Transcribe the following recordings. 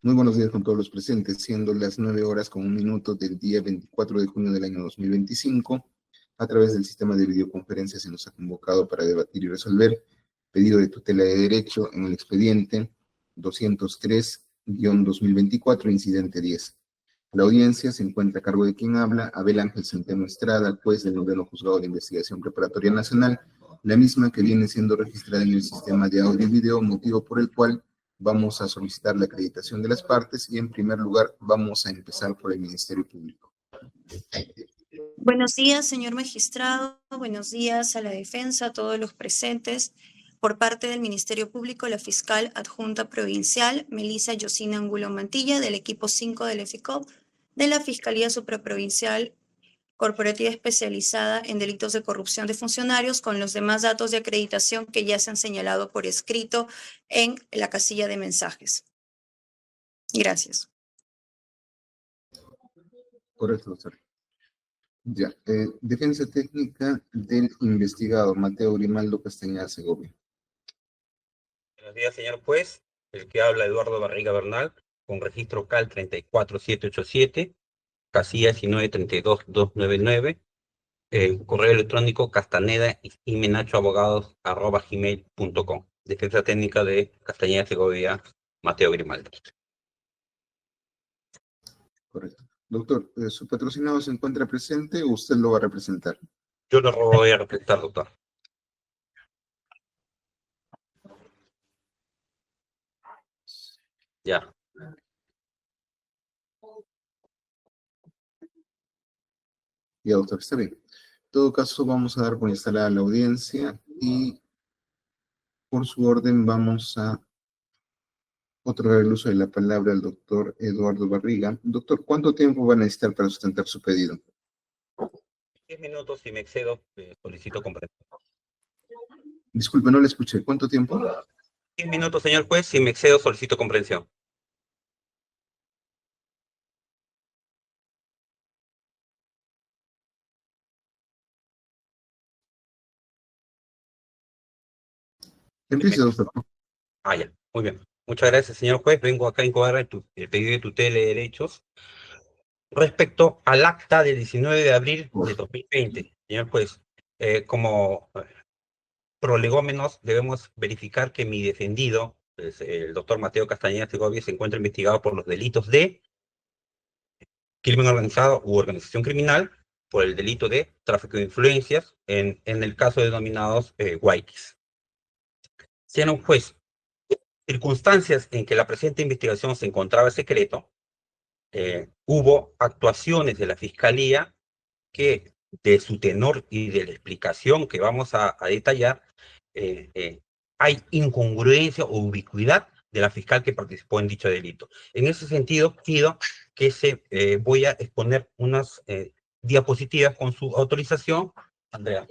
Muy buenos días con todos los presentes, siendo las 9:01 del día 24 de junio del año 2025. A través del sistema de videoconferencia se nos ha convocado para debatir y resolver pedido de tutela de derecho en el expediente 203-2024, incidente 10. La audiencia se encuentra a cargo de quien habla, Abel Ángel Centeno Estrada, juez del noveno juzgado de investigación preparatoria nacional, la misma que viene siendo registrada en el sistema de audio y video, motivo por el cual vamos a solicitar la acreditación de las partes y en primer lugar vamos a empezar por el Ministerio Público. Buenos días, señor magistrado. Buenos días a la defensa, a todos los presentes. Por parte del Ministerio Público, la fiscal adjunta provincial, Melissa Yosina Angulo Mantilla, del equipo 5 del EFICOP, de la Fiscalía Supraprovincial Corporativa Especializada en Delitos de Corrupción de Funcionarios, con los demás datos de acreditación que ya se han señalado por escrito en la casilla de mensajes. Gracias. Correcto, doctor. Ya, defensa técnica del investigado Mateo Grimaldo Castañeda Segovia. Buenos días, señor juez. El que habla, Eduardo Barriga Bernal, con registro CAL 34787, casilla 1932299, correo electrónico castaneda@gmail.com. Defensa técnica de Castañeda Segovia, Mateo Grimaldo. Correcto. Doctor, ¿su patrocinado se encuentra presente o usted lo va a representar? Yo lo voy a representar, doctor. Ya. Ya, doctor, está bien. En todo caso, vamos a dar por instalada la audiencia y por su orden vamos a otorgar el uso de la palabra al doctor Eduardo Barriga. Doctor, ¿cuánto tiempo va a necesitar para sustentar su pedido? 10 minutos, si me excedo, solicito comprensión. Disculpe, no le escuché. ¿Cuánto tiempo? 10 minutos, señor juez, si me excedo, solicito comprensión. Empiece, doctor. Ya, muy bien. Muchas gracias, señor juez. Vengo acá a incoar el pedido de tutela de derechos respecto al acta del 19 de abril de 2020. Señor juez, como prolegómenos debemos verificar que mi defendido, pues, el doctor Mateo Castañeda Segovia, se encuentra investigado por los delitos de crimen organizado u organización criminal, por el delito de tráfico de influencias, en el caso denominados Guayquis. Señor juez, circunstancias en que la presente investigación se encontraba secreto, hubo actuaciones de la Fiscalía que, de su tenor y de la explicación que vamos a detallar, hay incongruencia o ubicuidad de la fiscal que participó en dicho delito. En ese sentido, pido que voy a exponer unas diapositivas con su autorización, Andrea,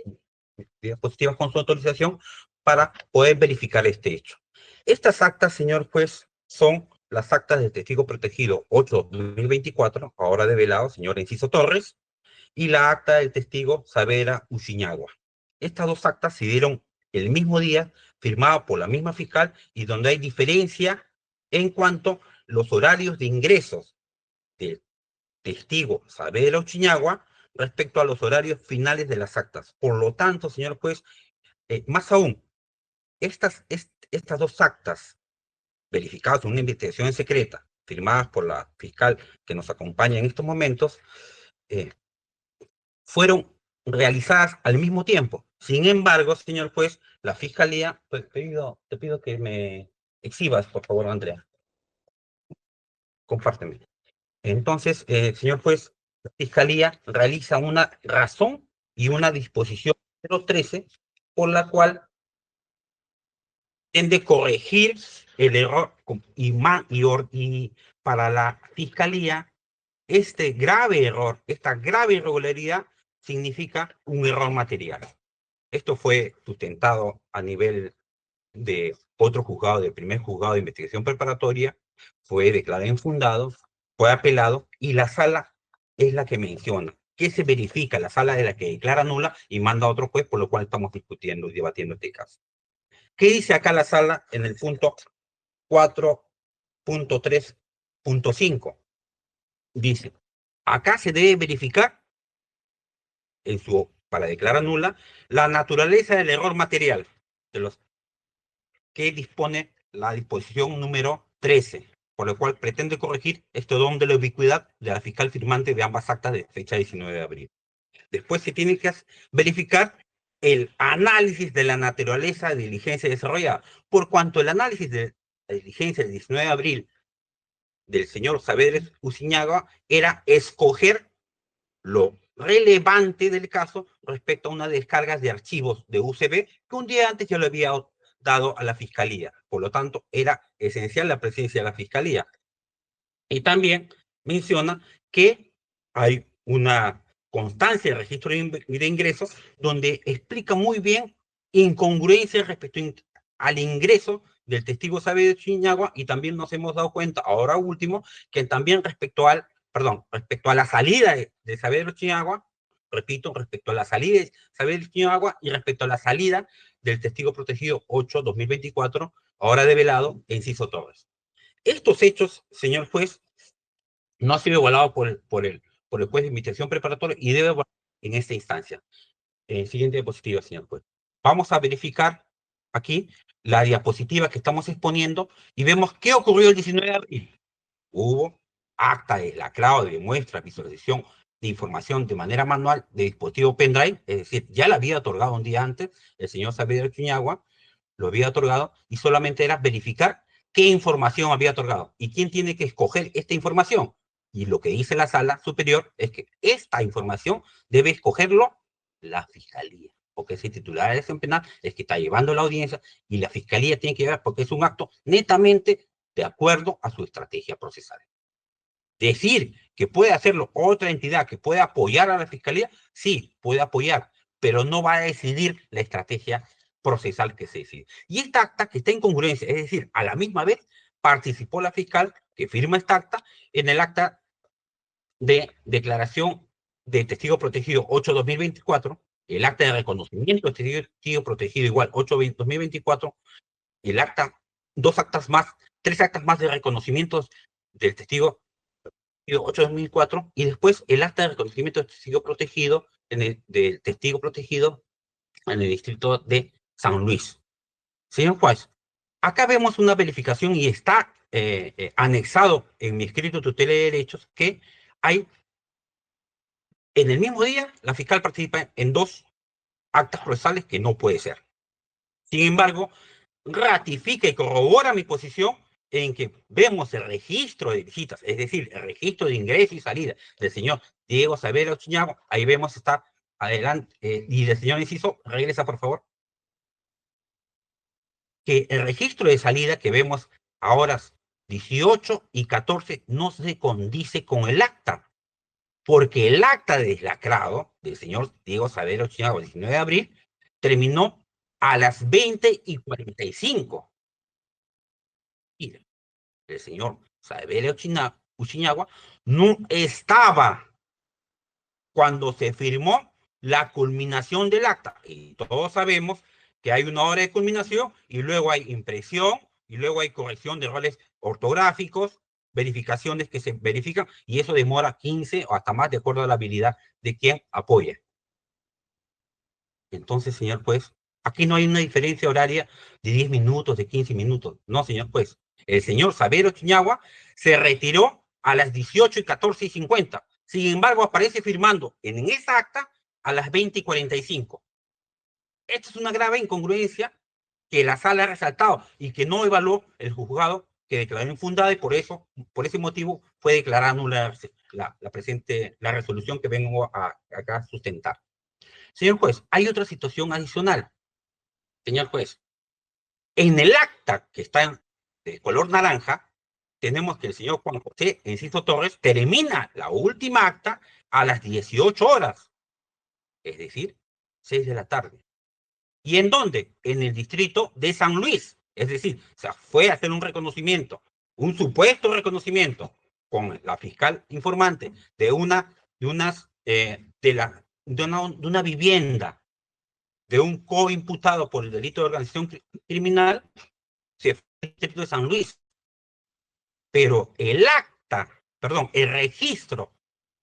diapositivas con su autorización para poder verificar este hecho. Estas actas, señor juez, son las actas del testigo protegido 8/2024, ahora develado, señor Enciso Torres, y la acta del testigo Saavedra Uchiñagua. Estas dos actas se dieron el mismo día, firmadas por la misma fiscal, y donde hay diferencia en cuanto a los horarios de ingresos del testigo Saavedra Uchiñagua respecto a los horarios finales de las actas. Por lo tanto, señor juez, más aún, estas dos actas, verificadas en una investigación secreta, firmadas por la fiscal que nos acompaña en estos momentos, fueron realizadas al mismo tiempo. Sin embargo, señor juez, la Fiscalía, pues te pido que me exhibas, por favor, Andrea. Compárteme. Entonces, señor juez, la Fiscalía realiza una razón y una disposición 013, por la cual tiende a corregir el error y para la Fiscalía, este grave error, esta grave irregularidad, significa un error material. Esto fue sustentado a nivel de otro juzgado, del primer juzgado de investigación preparatoria, fue declarado infundado, fue apelado, y la sala es la que menciona. ¿Qué se verifica? La sala es la que declara nula y manda a otro juez, por lo cual estamos discutiendo y debatiendo este caso. ¿Qué dice acá la sala en el punto 4.3 punto 5. Dice, acá se debe verificar, para declarar nula, la naturaleza del error material, de los que dispone la disposición número 13, por lo cual pretende corregir este don de la ubicuidad de la fiscal firmante de ambas actas de fecha 19 de abril. Después se tiene que verificar el análisis de la naturaleza de diligencia desarrollada, por cuanto el análisis de la diligencia del 19 de abril del señor Saavedra Uciñagua era escoger lo relevante del caso respecto a una descarga de archivos de UCB que un día antes ya lo había dado a la Fiscalía. Por lo tanto, era esencial la presencia de la Fiscalía. Y también menciona que hay una constancia de registro de ingresos donde explica muy bien incongruencias respecto al ingreso del testigo Saavedra Uciñagua, y también nos hemos dado cuenta, ahora último, que también respecto a la salida de Saavedra Uciñagua, repito, respecto a la salida de Saavedra Uciñagua y respecto a la salida del testigo protegido 8-2024, ahora develado, Enciso Torres. Estos hechos, señor juez, no ha sido evaluado por el juez de investigación preparatoria y debe evaluar en esta instancia. Siguiente diapositiva, señor juez. Vamos a verificar aquí la diapositiva que estamos exponiendo y vemos qué ocurrió el 19 de abril. Hubo acta de lacrado de muestra, visualización de información de manera manual de dispositivo pendrive, es decir, ya la había otorgado un día antes el señor Saavedra Uciñagua, lo había otorgado y solamente era verificar qué información había otorgado y quién tiene que escoger esta información. Y lo que dice la sala superior es que esta información debe escogerlo la Fiscalía, porque ese titular de la acción penal es que está llevando la audiencia y la Fiscalía tiene que llevar porque es un acto netamente de acuerdo a su estrategia procesal. Decir que puede hacerlo otra entidad que puede apoyar a la Fiscalía, sí, puede apoyar, pero no va a decidir la estrategia procesal que se decide. Y esta acta que está en congruencia, es decir, a la misma vez participó la fiscal que firma esta acta en el acta de declaración de testigo protegido 8-2024, el acta de reconocimiento de testigo protegido igual 8-2024, el acta, tres actas más de reconocimientos del testigo 8-2004, y después el acta de reconocimiento del testigo protegido del testigo protegido en el distrito de San Luis. Señor juez, acá vemos una verificación y está anexado en mi escrito de tutela de derechos que hay, en el mismo día, la fiscal participa en 2 actas procesales que no puede ser. Sin embargo, ratifica y corrobora mi posición en que vemos el registro de visitas, es decir, el registro de ingreso y salida del señor Diego Saavedra Uciñagua. Ahí vemos, está adelante, y del señor Enciso, regresa por favor, que el registro de salida que vemos a horas 18 y 14 no se condice con el acta, porque el acta de deslacrado del señor Diego Saavedra Uciñagua, el 19 de abril, terminó a las 20:45. Y el señor Saavedra Uciñagua no estaba cuando se firmó la culminación del acta. Y todos sabemos que hay una hora de culminación y luego hay impresión y luego hay corrección de errores ortográficos, verificaciones que se verifican, y eso demora 15 o hasta más de acuerdo a la habilidad de quien apoya. Entonces, señor juez, aquí no hay una diferencia horaria de 10 minutos, de 15 minutos. No, señor juez. El señor Saavedra Uciñagua se retiró a las 18:14:50. Sin embargo, aparece firmando en esa acta a las 20:45. Esto es una grave incongruencia que la sala ha resaltado y que no evaluó el juzgado, que declaró infundada, y por ese motivo fue declarada nula la resolución que vengo acá a sustentar. Señor juez, hay otra situación adicional. Señor juez, en el acta que está de color naranja, tenemos que el señor Juan José Enciso Torres termina la última acta a las 18 horas, es decir, 6 de la tarde. ¿Y en dónde? En el distrito de San Luis. Es decir, o sea, fue a hacer un reconocimiento, un supuesto reconocimiento con la fiscal informante de una vivienda de un coimputado por el delito de organización criminal, se fue al distrito de San Luis. Pero el acta perdón, el registro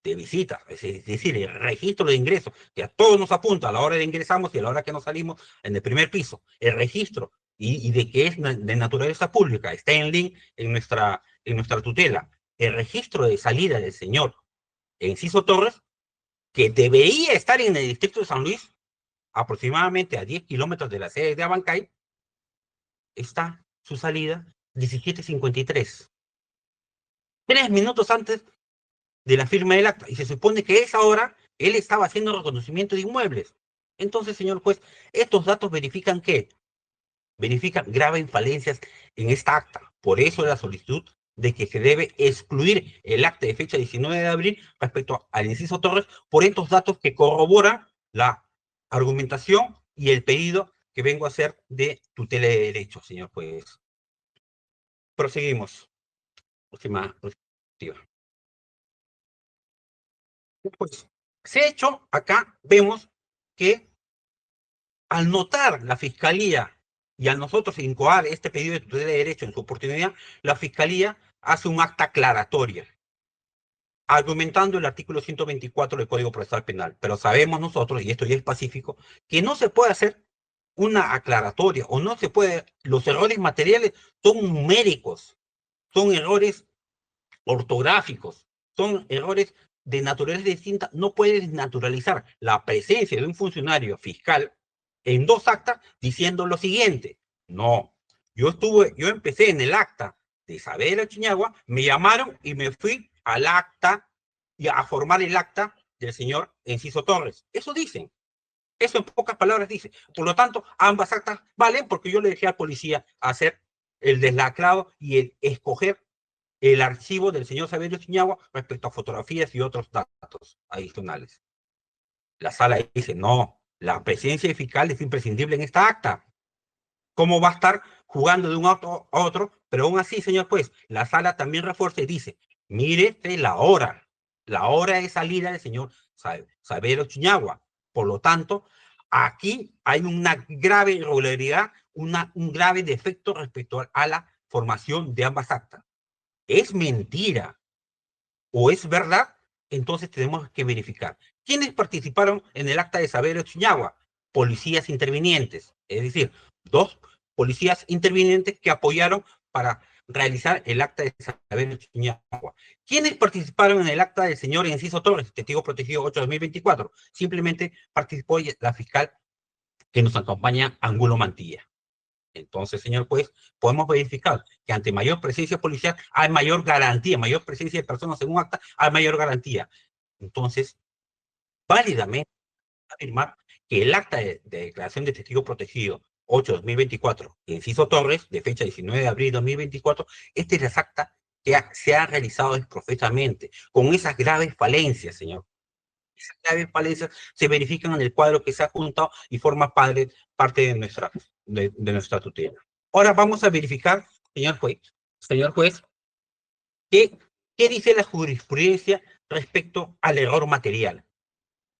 de visitas, es decir, el registro de ingresos, que a todos nos apunta a la hora de ingresamos y a la hora que nos salimos en el primer piso, el registro, y de que es de naturaleza pública, está en link en nuestra tutela, el registro de salida del señor Enciso Torres, que debería estar en el distrito de San Luis, aproximadamente a 10 kilómetros de la sede de Abancay, está su salida 17:53. 3 minutos antes de la firma del acta. Y se supone que a esa hora él estaba haciendo reconocimiento de inmuebles. Entonces, señor juez, estos datos verifican ¿qué? Verifican graves falencias en esta acta. Por eso la solicitud de que se debe excluir el acta de fecha 19 de abril respecto al Enciso Torres por estos datos que corroboran la argumentación y el pedido que vengo a hacer de tutela de derechos, señor juez. Proseguimos. Próxima diapositiva. Pues, se ha hecho, acá vemos que al notar la Fiscalía y a nosotros incoar este pedido de tutela de derecho en su oportunidad, la Fiscalía hace un acta aclaratoria, argumentando el artículo 124 del Código Procesal Penal. Pero sabemos nosotros, y esto ya es pacífico, que no se puede hacer una aclaratoria o no se puede, los errores materiales son numéricos, son errores ortográficos, son errores de naturaleza distinta. No puedes naturalizar la presencia de un funcionario fiscal en dos actas diciendo lo siguiente. No, yo empecé en el acta de Saavedra Chiñagua, me llamaron y me fui al acta y a formar el acta del señor Enciso Torres. Eso dicen. Eso en pocas palabras dice. Por lo tanto, ambas actas valen porque yo le dejé al policía hacer el deslacrado y el escoger el archivo del señor Saavedra Chiñagua respecto a fotografías y otros datos adicionales. La sala dice, no, la presencia fiscal es imprescindible en esta acta. ¿Cómo va a estar jugando de un auto a otro? Pero aún así, señor juez, la sala también refuerza y dice, mírete la hora de salida del señor Saavedra Chiñagua. Por lo tanto, aquí hay una grave irregularidad, un grave defecto respecto a la formación de ambas actas. ¿Es mentira o es verdad? Entonces tenemos que verificar. ¿Quiénes participaron en el acta de Saavedra Chiñagua? Policías intervinientes, es decir, 2 policías intervinientes que apoyaron para realizar el acta de Saavedra Chiñagua. ¿Quiénes participaron en el acta del señor Enciso Torres, testigo protegido 8/2024? Simplemente participó la fiscal que nos acompaña, Angulo Mantilla. Entonces, señor juez, podemos verificar que ante mayor presencia policial hay mayor garantía, mayor presencia de personas en un acta, hay mayor garantía. Entonces, válidamente afirmar que el acta de declaración de testigo protegido 8/2024, Enciso Torres, de fecha 19 de abril de 2024, este es el acta que se ha realizado profusamente, con esas graves falencias, señor. Esas graves falencias se verifican en el cuadro que se ha juntado y forma parte de nuestra tutela. Ahora vamos a verificar, señor juez, ¿qué dice la jurisprudencia respecto al error material?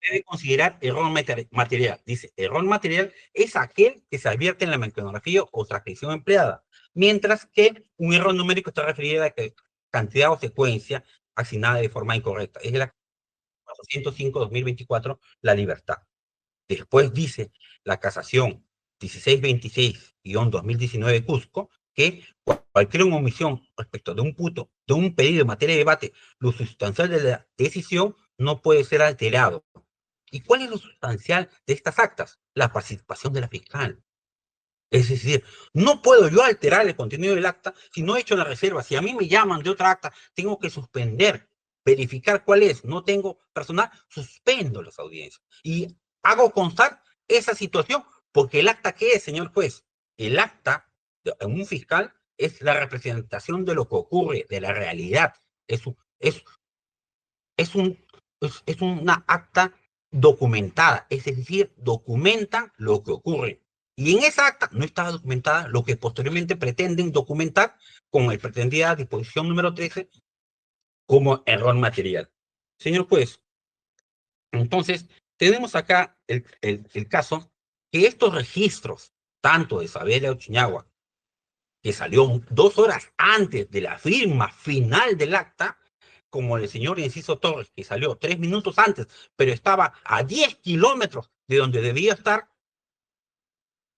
Debe considerar error material. Dice, error material es aquel que se advierte en la mecanografía o transcripción empleada, mientras que un error numérico está referido a que cantidad o secuencia asignada de forma incorrecta. Es la 405/2024, la libertad. Después dice la casación 1626-2019 Cusco que cualquier omisión respecto de un pedido en materia de debate, lo sustancial de la decisión no puede ser alterado. ¿Y cuál es lo sustancial de estas actas? La participación de la fiscal. Es decir, no puedo yo alterar el contenido del acta si no he hecho la reserva. Si a mí me llaman de otra acta, tengo que suspender, verificar cuál es. No tengo personal, suspendo las audiencias. Y hago constar esa situación porque el acta, ¿qué es, señor juez? El acta en un fiscal es la representación de lo que ocurre, de la realidad. Es una acta documentada, es decir, documenta lo que ocurre. Y en esa acta no estaba documentada lo que posteriormente pretenden documentar con el pretendida disposición número 13 como error material. Señor juez, entonces tenemos acá el caso que estos registros, tanto de Saavedra Chiñagua, que salió 2 horas antes de la firma final del acta, como el señor Enciso Torres, que salió 3 minutos antes, pero estaba a 10 kilómetros de donde debía estar,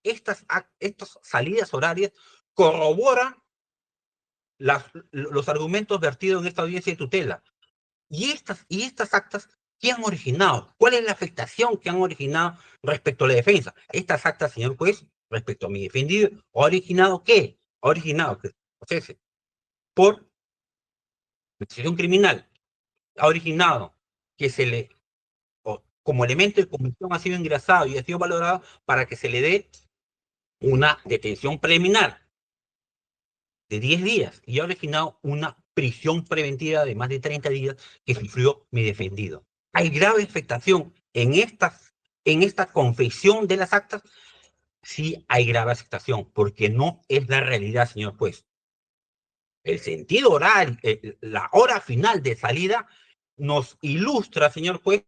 estas salidas horarias corroboran los argumentos vertidos en esta audiencia de tutela. Y estas actas, ¿qué han originado? ¿Cuál es la afectación que han originado respecto a la defensa? Estas actas, señor juez, respecto a mi defendido, ¿ha originado qué? Ha originado que procese por decisión criminal, ha originado que se le, como elemento de convicción, ha sido ingresado y ha sido valorado para que se le dé una detención preliminar de 10 días y ha originado una prisión preventiva de más de 30 días que sufrió mi defendido. Hay grave afectación en esta confesión de las actas. Sí hay grave afectación, porque no es la realidad, señor juez. El sentido oral, la hora final de salida, nos ilustra, señor juez,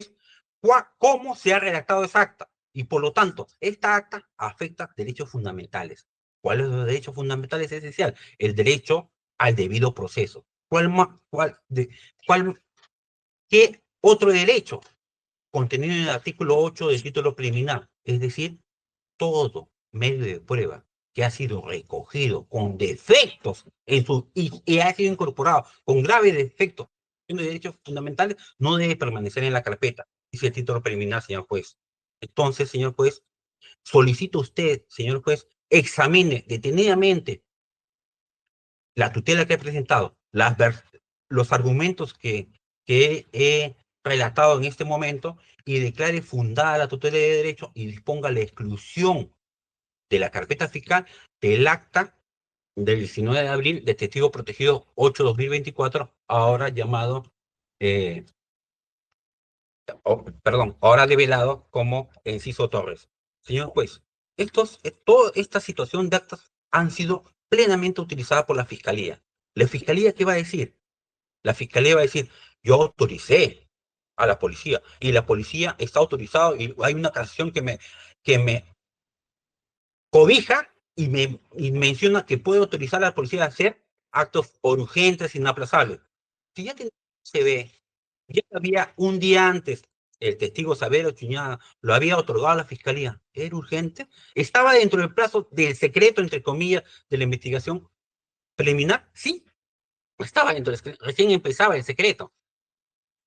cómo se ha redactado esa acta. Y por lo tanto, esta acta afecta derechos fundamentales. ¿Cuáles son los derechos fundamentales esenciales? El derecho al debido proceso. ¿Qué otro derecho? Contenido en el artículo 8 del título preliminar, es decir, todo medio de prueba que ha sido recogido con defectos y ha sido incorporado con graves defectos en los derechos fundamentales no debe permanecer en la carpeta, dice el título preliminar, señor juez. Entonces, señor juez, solicito usted, señor juez, examine detenidamente la tutela que he presentado, los argumentos que he relatado en este momento y declare fundada la tutela de derecho y disponga la exclusión de la carpeta fiscal del acta del 19 de abril de testigo protegido 8-2024, ahora llamado, ahora develado como Enciso Torres. Señor juez, toda esta situación de actas han sido plenamente utilizadas por la Fiscalía. ¿La Fiscalía qué va a decir? La Fiscalía va a decir, yo autoricé a la policía, y la policía está autorizado, y hay una canción que me cobija y menciona que puede autorizar a la policía a hacer actos urgentes, inaplazables. Si ya que se ve, ya había un día antes, el testigo Sabero Chuñada lo había otorgado a la Fiscalía, ¿era urgente? ¿Estaba dentro del plazo del secreto, entre comillas, de la investigación preliminar? Sí, estaba dentro del secreto, recién empezaba el secreto.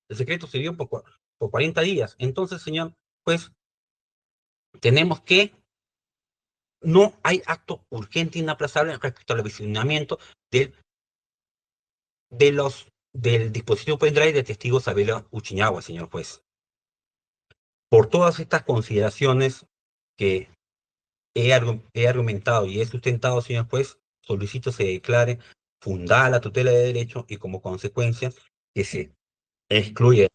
El secreto se dio por 40 días. Entonces, señor, pues, tenemos que no hay acto urgente e inaplazable respecto al avisionamiento del dispositivo pendrive de testigo Sabela Uchiñagua, señor juez. Por todas estas consideraciones que he argumentado y he sustentado, señor juez, solicito se declare fundada la tutela de derecho y como consecuencia que se excluye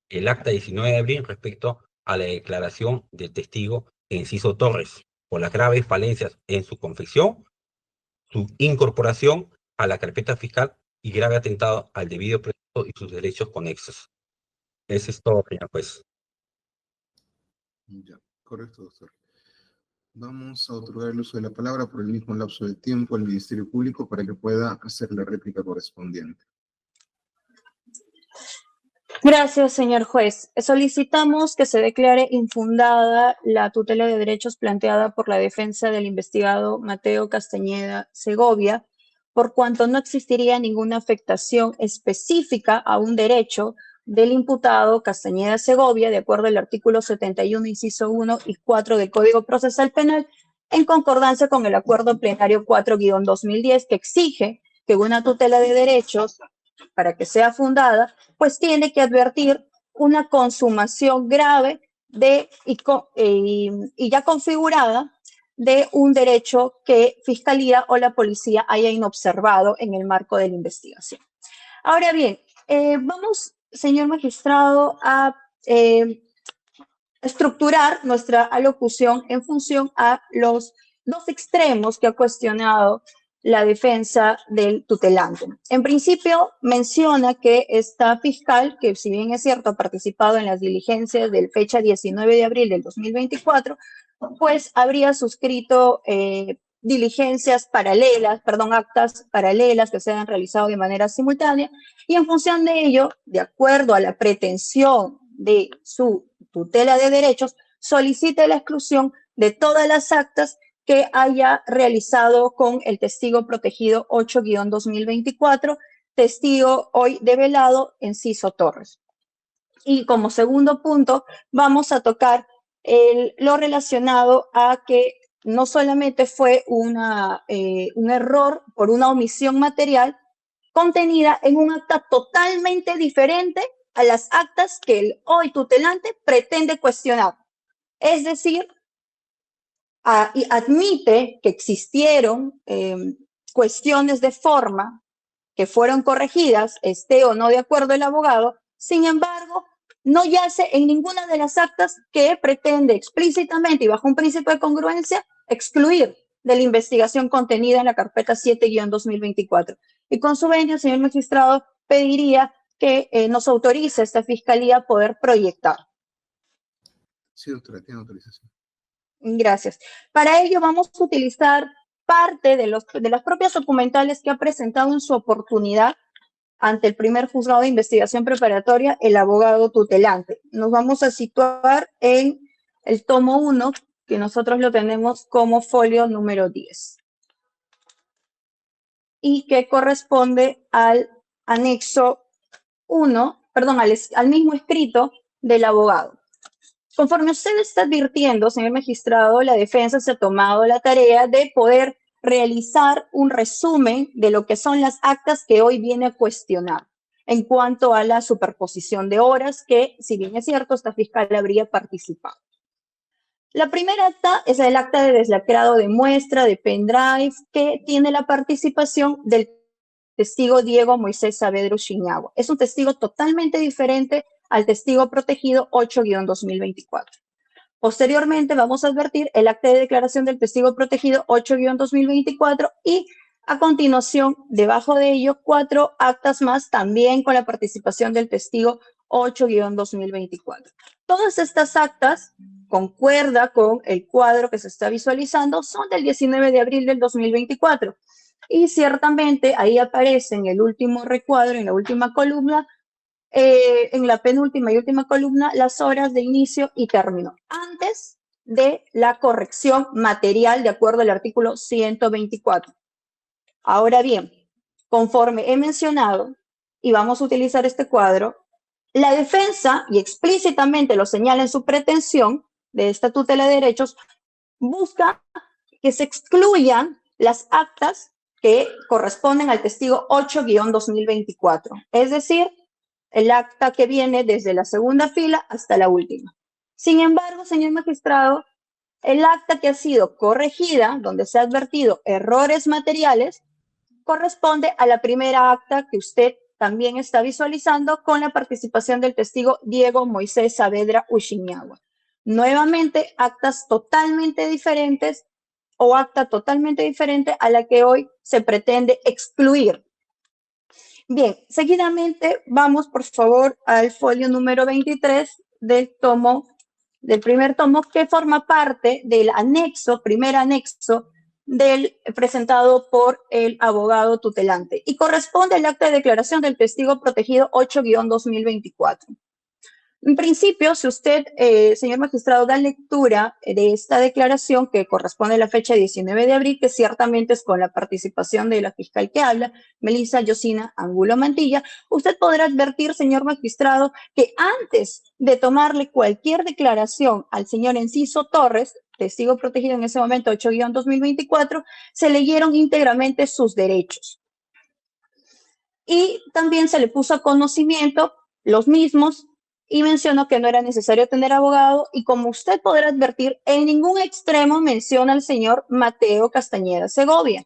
el acta 19 de abril respecto a la declaración del testigo Enciso Torres por las graves falencias en su confesión, su incorporación a la carpeta fiscal y grave atentado al debido proceso y sus derechos conexos. Eso es todo, señor juez. Ya, correcto, doctor. Vamos a otorgar el uso de la palabra por el mismo lapso de tiempo al Ministerio Público para que pueda hacer la réplica correspondiente. Gracias, señor juez. Solicitamos que se declare infundada la tutela de derechos planteada por la defensa del investigado Mateo Castañeda Segovia, por cuanto no existiría ninguna afectación específica a un derecho del imputado Castañeda Segovia, de acuerdo al artículo 71, inciso 1 y 4 del Código Procesal Penal, en concordancia con el Acuerdo Plenario 4-2010, que exige que una tutela de derechos, para que sea fundada, pues tiene que advertir una consumación grave y ya configurada de un derecho que Fiscalía o la Policía hayan observado en el marco de la investigación. Ahora bien, vamos, señor magistrado, a estructurar nuestra alocución en función a los dos extremos que ha cuestionado la defensa del tutelante. En principio, menciona que esta fiscal, que si bien es cierto ha participado en las diligencias del fecha 19 de abril del 2024, pues habría suscrito diligencias paralelas, perdón, actas paralelas que se han realizado de manera simultánea, y en función de ello, de acuerdo a la pretensión de su tutela de derechos, solicite la exclusión de todas las actas que haya realizado con el testigo protegido 8-2024, testigo hoy develado, Enciso Torres. Y como segundo punto, vamos a tocar lo relacionado a que no solamente fue un error por una omisión material contenida en un acta totalmente diferente a las actas que el hoy tutelante pretende cuestionar. Es decir, y admite que existieron cuestiones de forma que fueron corregidas, esté o no de acuerdo el abogado, sin embargo, no yace en ninguna de las actas que pretende explícitamente y bajo un principio de congruencia excluir de la investigación contenida en la carpeta 7-2024. Y con su venia, señor magistrado, pediría que nos autorice esta fiscalía a poder proyectar. Sí, doctora, tiene autorización. Gracias. Para ello vamos a utilizar parte de las propias documentales que ha presentado en su oportunidad ante el primer juzgado de investigación preparatoria el abogado tutelante. Nos vamos a situar en el tomo 1, que nosotros lo tenemos como folio número 10, y que corresponde al anexo 1, perdón, al mismo escrito del abogado. Conforme usted está advirtiendo, señor magistrado, la defensa se ha tomado la tarea de poder realizar un resumen de lo que son las actas que hoy viene a cuestionar en cuanto a la superposición de horas que, si bien es cierto, esta fiscal habría participado. La primera acta es el acta de deslacrado de muestra de pendrive que tiene la participación del testigo Diego Moisés Saavedra Uchiñagua. Es un testigo totalmente diferente al testigo protegido 8-2024. Posteriormente vamos a advertir el acta de declaración del testigo protegido 8-2024 y a continuación, debajo de ello, 4 actas más también con la participación del testigo 8-2024. Todas estas actas, concuerda con el cuadro que se está visualizando, son del 19 de abril del 2024. Y ciertamente ahí aparece en el último recuadro, en la última columna, en la penúltima y última columna, las horas de inicio y término, antes de la corrección material de acuerdo al artículo 124. Ahora bien, conforme he mencionado, y vamos a utilizar este cuadro, la defensa, y explícitamente lo señala en su pretensión de esta tutela de derechos, busca que se excluyan las actas que corresponden al testigo 8-2024, es decir, el acta que viene desde la segunda fila hasta la última. Sin embargo, señor magistrado, el acta que ha sido corregida, donde se ha advertido errores materiales, corresponde a la primera acta que usted también está visualizando con la participación del testigo Diego Moisés Saavedra Uchiñagua. Nuevamente, actas totalmente diferentes o acta totalmente diferente a la que hoy se pretende excluir. Bien, seguidamente vamos, por favor, al folio número 23 del primer tomo, que forma parte del anexo, primer anexo, presentado por el abogado tutelante y corresponde al acta de declaración del testigo protegido 8-2024. En principio, si usted, señor magistrado, da lectura de esta declaración que corresponde a la fecha 19 de abril, que ciertamente es con la participación de la fiscal que habla, Melissa Yosina Angulo Mantilla, usted podrá advertir, señor magistrado, que antes de tomarle cualquier declaración al señor Enciso Torres, testigo protegido en ese momento 8-2024, se leyeron íntegramente sus derechos. Y también se le puso a conocimiento los mismos y mencionó que no era necesario tener abogado y, como usted podrá advertir, en ningún extremo menciona al señor Mateo Castañeda Segovia.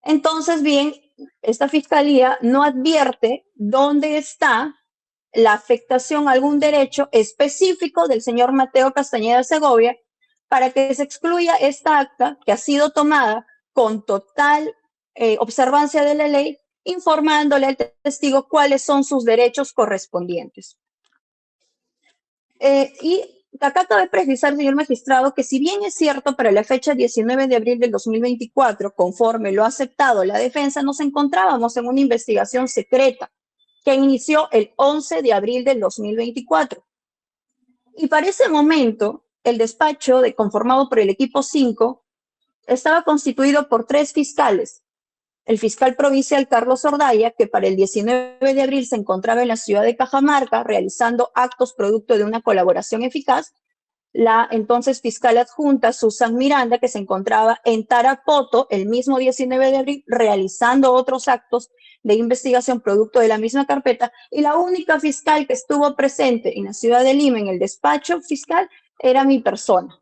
Entonces, bien, esta fiscalía no advierte dónde está la afectación a algún derecho específico del señor Mateo Castañeda Segovia para que se excluya esta acta que ha sido tomada con total observancia de la ley, informándole al testigo cuáles son sus derechos correspondientes. Y Acá cabe precisar, señor magistrado, que si bien es cierto para la fecha 19 de abril del 2024, conforme lo ha aceptado la defensa, nos encontrábamos en una investigación secreta que inició el 11 de abril del 2024. Y para ese momento, el despacho conformado por el equipo 5 estaba constituido por 3 fiscales. El fiscal provincial Carlos Ordaya, que para el 19 de abril se encontraba en la ciudad de Cajamarca realizando actos producto de una colaboración eficaz. La entonces fiscal adjunta Susan Miranda, que se encontraba en Tarapoto el mismo 19 de abril realizando otros actos de investigación producto de la misma carpeta, y la única fiscal que estuvo presente en la ciudad de Lima en el despacho fiscal era mi persona.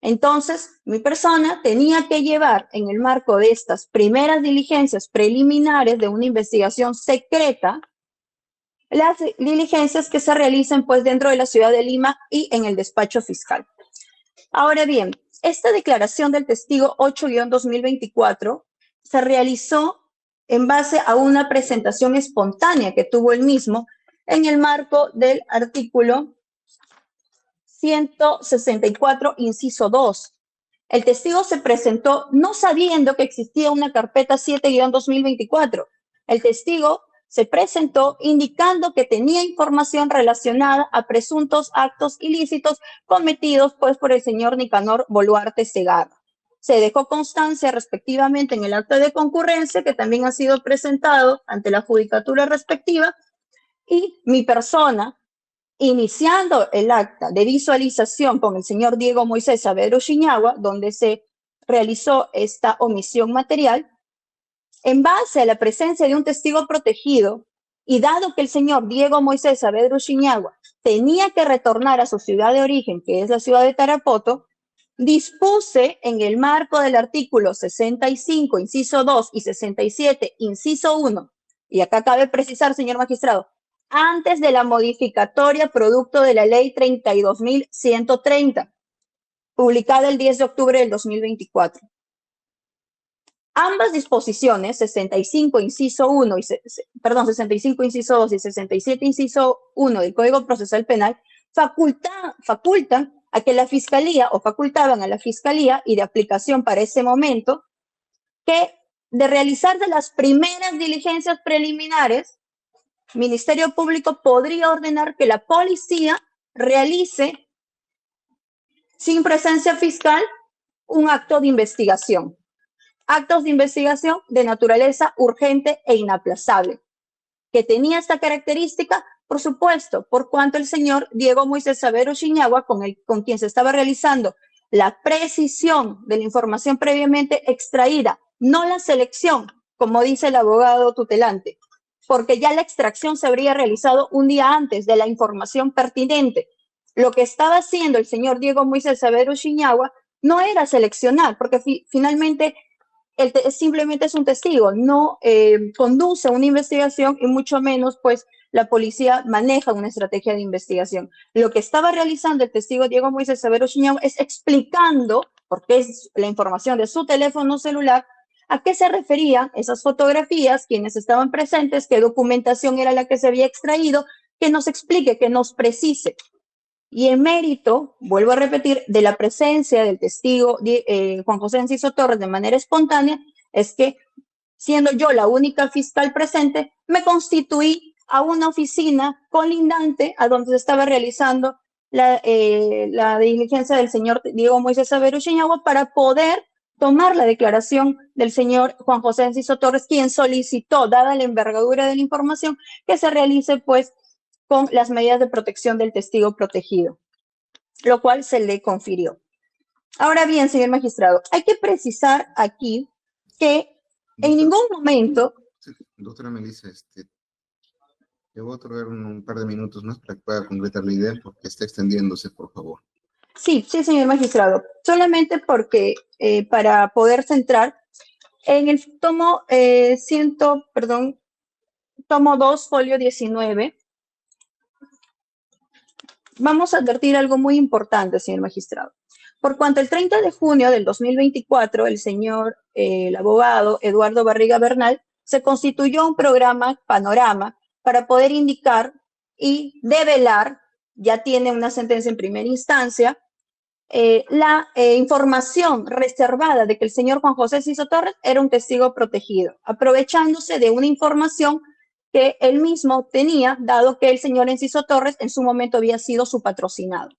Entonces, mi persona tenía que llevar en el marco de estas primeras diligencias preliminares de una investigación secreta las diligencias que se realicen pues dentro de la ciudad de Lima y en el despacho fiscal. Ahora bien, esta declaración del testigo 8-2024 se realizó en base a una presentación espontánea que tuvo él mismo en el marco del artículo 164, inciso 2. El testigo se presentó no sabiendo que existía una carpeta 7-2024. El testigo se presentó indicando que tenía información relacionada a presuntos actos ilícitos cometidos pues por el señor Nicanor Boluarte Segarra. Se dejó constancia respectivamente en el acta de concurrencia que también ha sido presentado ante la judicatura respectiva, y mi persona, iniciando el acta de visualización con el señor Diego Moisés Saavedra Ushiniagua, donde se realizó esta omisión material, en base a la presencia de un testigo protegido y dado que el señor Diego Moisés Saavedra Ushiniagua tenía que retornar a su ciudad de origen, que es la ciudad de Tarapoto, dispuse en el marco del artículo 65, inciso 2 y 67, inciso 1, y acá cabe precisar, señor magistrado, antes de la modificatoria producto de la ley 32.130, publicada el 10 de octubre del 2024. Ambas disposiciones, 65 inciso 65 inciso 2 y 67 inciso 1 del Código Procesal Penal, facultan a que la Fiscalía, o facultaban a la Fiscalía, y de aplicación para ese momento, que de realizar de las primeras diligencias preliminares, Ministerio Público podría ordenar que la policía realice, sin presencia fiscal, un acto de investigación. Actos de investigación de naturaleza urgente e inaplazable, que tenía esta característica, por supuesto, por cuanto el señor Diego Moisés Saavedra Ushiniagua, con quien se estaba realizando la precisión de la información previamente extraída, no la selección, como dice el abogado tutelante, porque ya la extracción se habría realizado un día antes de la información pertinente. Lo que estaba haciendo el señor Diego Moisés Saavedra Ushiniagua no era seleccionar, porque finalmente simplemente es un testigo, no conduce una investigación y mucho menos pues la policía maneja una estrategia de investigación. Lo que estaba realizando el testigo Diego Moisés Saavedra Ushiniagua es explicando, porque es la información de su teléfono celular, a qué se referían esas fotografías, quiénes estaban presentes, qué documentación era la que se había extraído, que nos explique, que nos precise. Y en mérito, vuelvo a repetir, de la presencia del testigo Juan José Enciso Torres de manera espontánea, es que, siendo yo la única fiscal presente, me constituí a una oficina colindante a donde se estaba realizando la diligencia del señor Diego Moisés Saavedra Ushiniagua para poder tomar la declaración del señor Juan José Enciso Torres, quien solicitó, dada la envergadura de la información, que se realice pues con las medidas de protección del testigo protegido, lo cual se le confirió. Ahora bien, señor magistrado, hay que precisar aquí que en ningún momento... Doctora Melissa, le voy a otorgar un par de minutos más para que pueda completar la idea porque está extendiéndose, por favor. Sí, señor magistrado. Solamente porque para poder centrar en el tomo tomo 2, folio 19, vamos a advertir algo muy importante, señor magistrado. Por cuanto el 30 de junio del 2024, el abogado Eduardo Barriga Bernal, se constituyó un programa Panorama para poder indicar y develar ya tiene una sentencia en primera instancia, la información reservada de que el señor Juan José Enciso Torres era un testigo protegido, aprovechándose de una información que él mismo tenía, dado que el señor Enciso Torres en su momento había sido su patrocinado.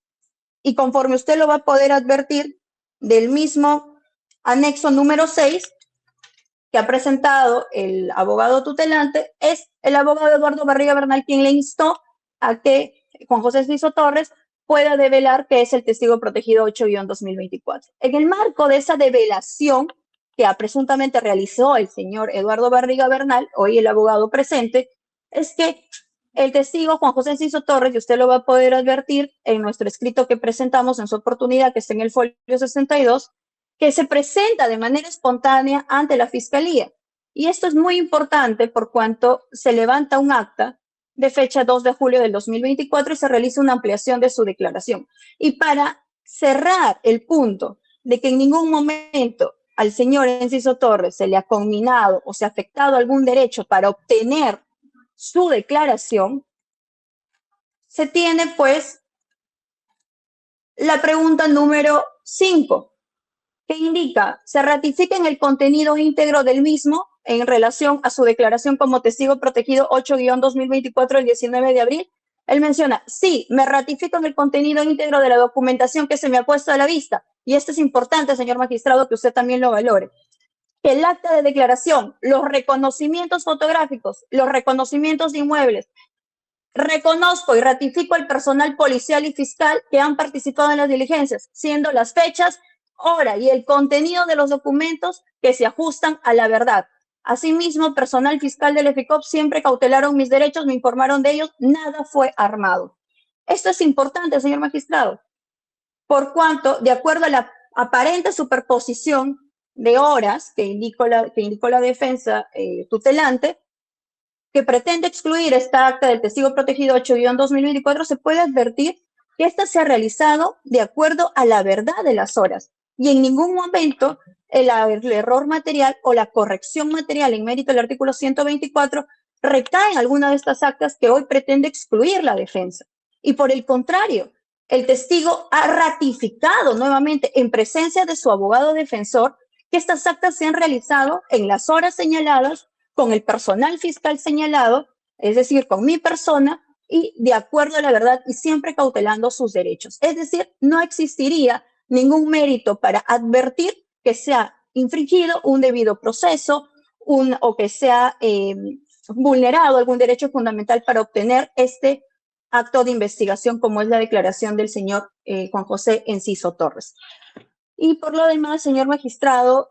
Y conforme usted lo va a poder advertir del mismo anexo número 6 que ha presentado el abogado tutelante, es el abogado Eduardo Barriga Bernal quien le instó a que Juan José Enciso Torres pueda develar que es el testigo protegido 8-2024. En el marco de esa develación que presuntamente realizó el señor Eduardo Barriga Bernal, hoy el abogado presente, es que el testigo Juan José Enciso Torres, y usted lo va a poder advertir en nuestro escrito que presentamos en su oportunidad, que está en el folio 62, que se presenta de manera espontánea ante la Fiscalía. Y esto es muy importante por cuanto se levanta un acta de fecha 2 de julio del 2024 y se realiza una ampliación de su declaración. Y para cerrar el punto de que en ningún momento al señor Enciso Torres se le ha conminado o se ha afectado algún derecho para obtener su declaración, se tiene pues la pregunta número 5, que indica, se ratifica en el contenido íntegro del mismo en relación a su declaración como testigo protegido 8-2024 del 19 de abril. Él menciona, sí, me ratifico en el contenido íntegro de la documentación que se me ha puesto a la vista. Y esto es importante, señor magistrado, que usted también lo valore. El acta de declaración, los reconocimientos fotográficos, los reconocimientos de inmuebles, reconozco y ratifico al personal policial y fiscal que han participado en las diligencias, siendo las fechas, hora y el contenido de los documentos que se ajustan a la verdad. Asimismo, personal fiscal del EFICOP siempre cautelaron mis derechos, me informaron de ellos, nada fue armado. Esto es importante, señor magistrado, por cuanto, de acuerdo a la aparente superposición de horas que indicó la defensa tutelante, que pretende excluir esta acta del testigo protegido 8-2024, se puede advertir que esta se ha realizado de acuerdo a la verdad de las horas y en ningún momento el error material o la corrección material en mérito del artículo 124 recae en alguna de estas actas que hoy pretende excluir la defensa. Y por el contrario, el testigo ha ratificado nuevamente en presencia de su abogado defensor que estas actas se han realizado en las horas señaladas con el personal fiscal señalado, es decir, con mi persona y de acuerdo a la verdad y siempre cautelando sus derechos. Es decir, no existiría ningún mérito para advertir que se ha infringido un debido proceso o que se ha vulnerado algún derecho fundamental para obtener este acto de investigación como es la declaración del señor Juan José Enciso Torres. Y por lo demás, señor magistrado,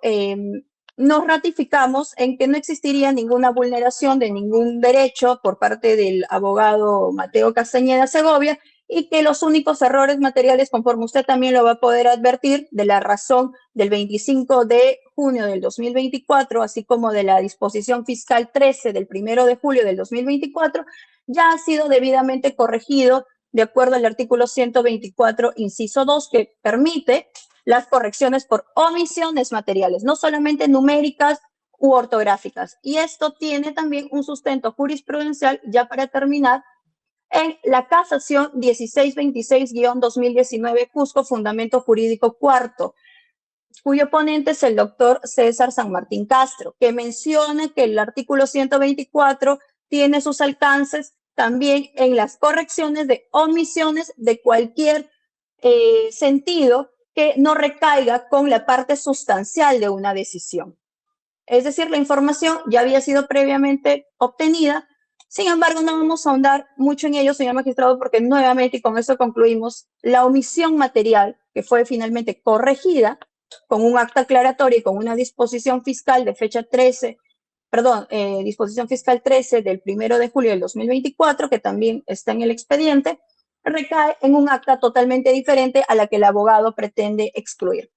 nos ratificamos en que no existiría ninguna vulneración de ningún derecho por parte del abogado Mateo Castañeda Segovia y que los únicos errores materiales, conforme usted también lo va a poder advertir, de la razón del 25 de junio del 2024, así como de la disposición fiscal 13 del 1 de julio del 2024, ya ha sido debidamente corregido de acuerdo al artículo 124, inciso 2, que permite las correcciones por omisiones materiales, no solamente numéricas u ortográficas. Y esto tiene también un sustento jurisprudencial, ya para terminar, en la casación 1626-2019 Cusco, Fundamento Jurídico Cuarto, cuyo ponente es el doctor César San Martín Castro, que menciona que el artículo 124 tiene sus alcances también en las correcciones de omisiones de cualquier sentido que no recaiga con la parte sustancial de una decisión. Es decir, la información ya había sido previamente obtenida. Sin embargo, no vamos a ahondar mucho en ello, señor magistrado, porque nuevamente, y con esto concluimos, la omisión material que fue finalmente corregida con un acta aclaratoria y con una disposición fiscal de fecha 13, disposición fiscal 13 del 1 de julio del 2024, que también está en el expediente, recae en un acta totalmente diferente a la que el abogado pretende excluir.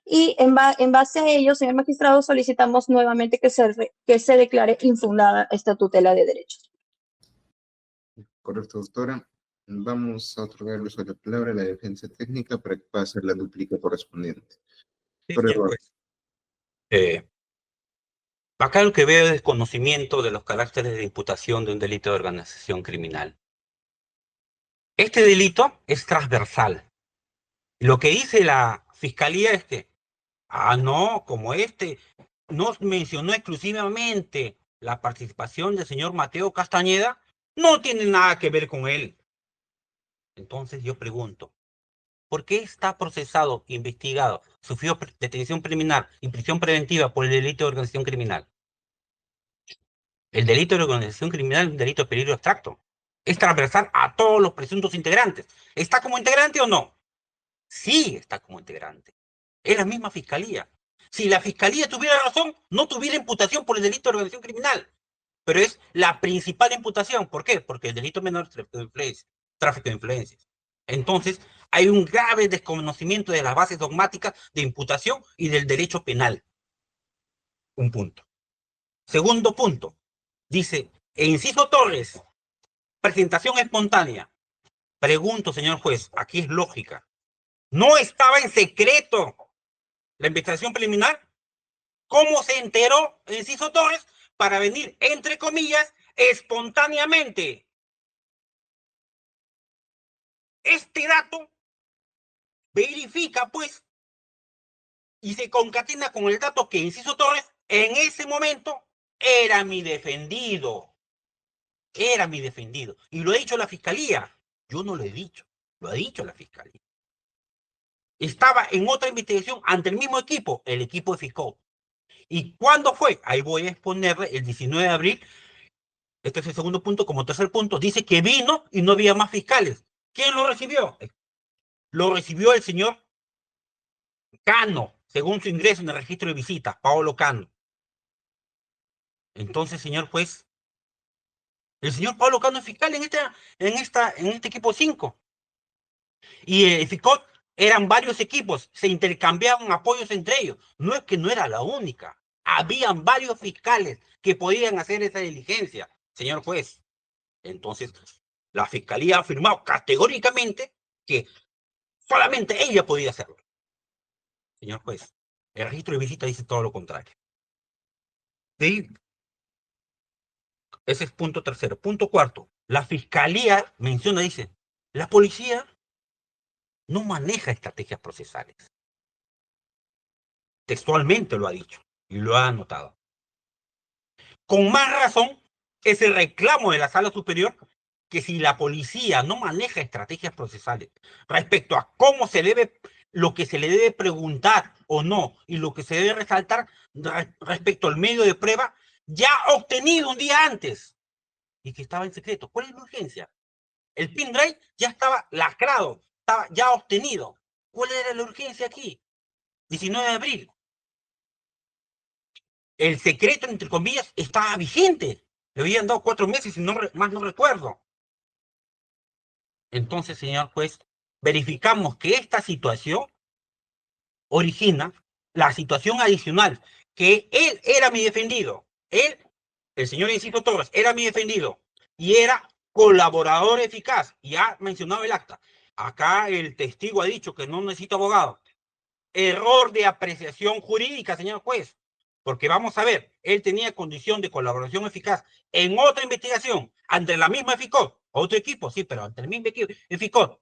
Y en base a ello, señor magistrado, solicitamos nuevamente que se declare infundada esta tutela de derechos. Correcto, doctora. Vamos a otorgar el uso de la palabra a la defensa técnica para que pueda hacer la dúplica correspondiente. Sí, señor juez. Acá lo que veo es desconocimiento de los caracteres de imputación de un delito de organización criminal. Este delito es transversal. Lo que dice la Fiscalía es que, no, como no mencionó exclusivamente la participación del señor Mateo Castañeda, no tiene nada que ver con él. Entonces yo pregunto, ¿por qué está procesado, investigado, sufrió detención preliminar y prisión preventiva por el delito de organización criminal? El delito de organización criminal es un delito de peligro abstracto. Es transversal a todos los presuntos integrantes. ¿Está como integrante o no? Sí está como integrante. Es la misma fiscalía. Si la fiscalía tuviera razón, no tuviera imputación por el delito de organización criminal. Pero es la principal imputación. ¿Por qué? Porque el delito menor es tráfico de influencias. Entonces, hay un grave desconocimiento de las bases dogmáticas de imputación y del derecho penal. Un punto. Segundo punto. Dice, inciso Torres, presentación espontánea. Pregunto, señor juez, aquí es lógica. ¿No estaba en secreto la investigación preliminar? ¿Cómo se enteró Enciso Torres para venir, entre comillas, espontáneamente? Este dato verifica, pues, y se concatena con el dato que Enciso Torres en ese momento era mi defendido. Era mi defendido. Y lo ha dicho la fiscalía. Yo no lo he dicho. Lo ha dicho la fiscalía. Estaba en otra investigación ante el mismo equipo, el equipo de Fiscal. ¿Y cuándo fue? Ahí voy a exponerle el 19 de abril. Este es el segundo punto. Como tercer punto, dice que vino y no había más fiscales. ¿Quién lo recibió? Lo recibió el señor Cano, según su ingreso en el registro de visitas, Paolo Cano. Entonces, señor juez, el señor Paolo Cano es fiscal en este equipo 5. Y el FICOT eran varios equipos, se intercambiaban apoyos entre ellos. No es que no era la única. Habían varios fiscales que podían hacer esa diligencia, señor juez. Entonces, la fiscalía ha afirmado categóricamente que solamente ella podía hacerlo. Señor juez, el registro de visita dice todo lo contrario. Sí, ese es punto tercero. Punto cuarto, la fiscalía menciona, dice, la policía no maneja estrategias procesales. Textualmente lo ha dicho y lo ha anotado. Con más razón, ese reclamo de la sala superior, que si la policía no maneja estrategias procesales respecto a cómo se debe, lo que se le debe preguntar o no, y lo que se debe resaltar respecto al medio de prueba ya obtenido un día antes y que estaba en secreto. ¿Cuál es la urgencia? El pin drive ya estaba lacrado, estaba ya obtenido. ¿Cuál era la urgencia aquí? 19 de abril. El secreto, entre comillas, estaba vigente. Le habían dado 4 meses y más no recuerdo. Entonces, señor juez, verificamos que esta situación origina la situación adicional, que él era mi defendido. Él, el señor Inciso Torres, era mi defendido y era colaborador eficaz. Y ha mencionado el acta. Acá el testigo ha dicho que no necesita abogado. Error de apreciación jurídica, señor juez. Porque vamos a ver, él tenía condición de colaboración eficaz en otra investigación, ante la misma FICOT, otro equipo, sí, pero ante el mismo equipo, FICOT.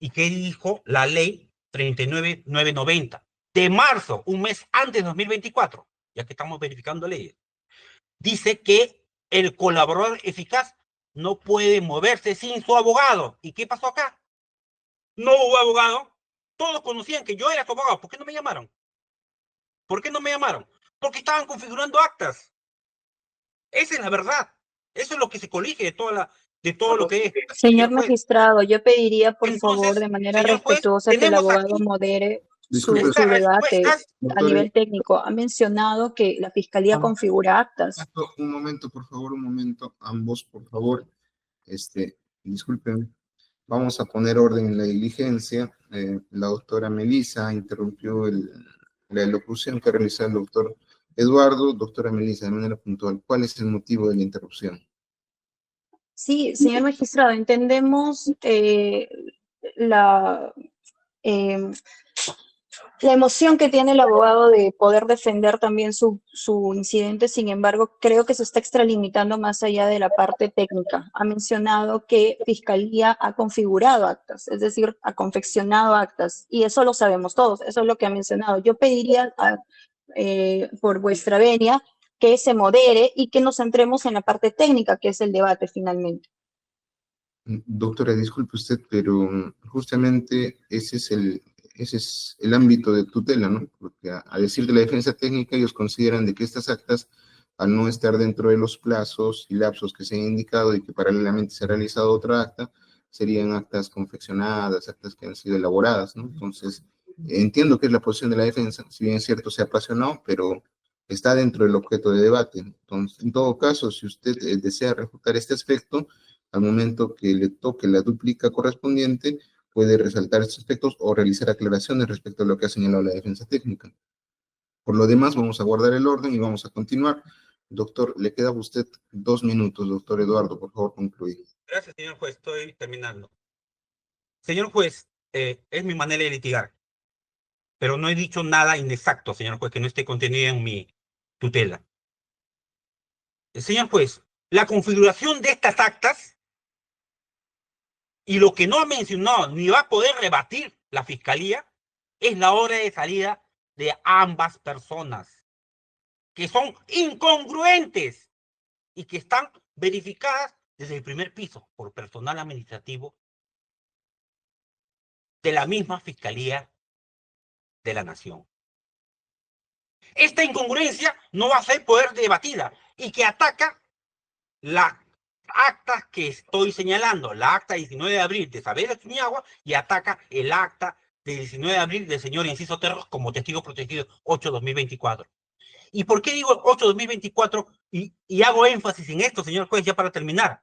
¿Y qué dijo la ley 39990? De marzo, un mes antes de 2024, ya que estamos verificando leyes, dice que el colaborador eficaz no puede moverse sin su abogado. ¿Y qué pasó acá? No hubo abogado. Todos conocían que yo era su abogado. ¿Por qué no me llamaron? ¿Por qué no me llamaron? Porque estaban configurando actas. Esa es la verdad. Eso es lo que se colige de todo lo que es. Señor magistrado, yo pediría, por favor, de manera señor juez, respetuosa, que el tenemos abogado aquí modere su Disculpe, debate a doctor, nivel técnico. Ha mencionado que la Fiscalía configura actas. un momento, por favor, un momento. Ambos, por favor. Disculpen. Vamos a poner orden en la diligencia. La doctora Melisa interrumpió la elocución que realizó el doctor Eduardo. Doctora Melisa, de manera puntual, ¿cuál es el motivo de la interrupción? Sí, señor magistrado, entendemos la emoción que tiene el abogado de poder defender también su incidente. Sin embargo, creo que se está extralimitando más allá de la parte técnica. Ha mencionado que Fiscalía ha configurado actas, es decir, ha confeccionado actas, y eso lo sabemos todos, eso es lo que ha mencionado. Yo pediría por vuestra venia que se modere y que nos centremos en la parte técnica, que es el debate finalmente. Doctora, disculpe usted, pero justamente ese es el ámbito de tutela, ¿no? Porque a decir de la defensa técnica, ellos consideran de que estas actas, al no estar dentro de los plazos y lapsos que se han indicado y que paralelamente se ha realizado otra acta, serían actas confeccionadas, actas que han sido elaboradas, ¿no? Entonces, entiendo que es la posición de la defensa, si bien es cierto, se apasionó, pero está dentro del objeto de debate. Entonces, en todo caso, si usted desea refutar este aspecto, al momento que le toque la dúplica correspondiente, puede resaltar estos aspectos o realizar aclaraciones respecto a lo que ha señalado la defensa técnica. Por lo demás, vamos a guardar el orden y vamos a continuar. Doctor, le queda a usted 2 minutos, doctor Eduardo, por favor, concluye. Gracias, señor juez, estoy terminando. Señor juez, es mi manera de litigar, pero no he dicho nada inexacto, señor juez, que no esté contenido en mi tutela. Señor juez, la configuración de estas actas y lo que no ha mencionado ni va a poder rebatir la Fiscalía es la hora de salida de ambas personas, que son incongruentes y que están verificadas desde el primer piso por personal administrativo de la misma Fiscalía de la Nación. Esta incongruencia no va a ser poder debatida y que ataca la acta que estoy señalando, la acta 19 de abril de Saber Chuñagua, y ataca el acta del 19 de abril del señor Enciso Terros como testigo protegido 8/2024. ¿Y por qué digo 8/2024 y hago énfasis en esto, señor juez, ya para terminar?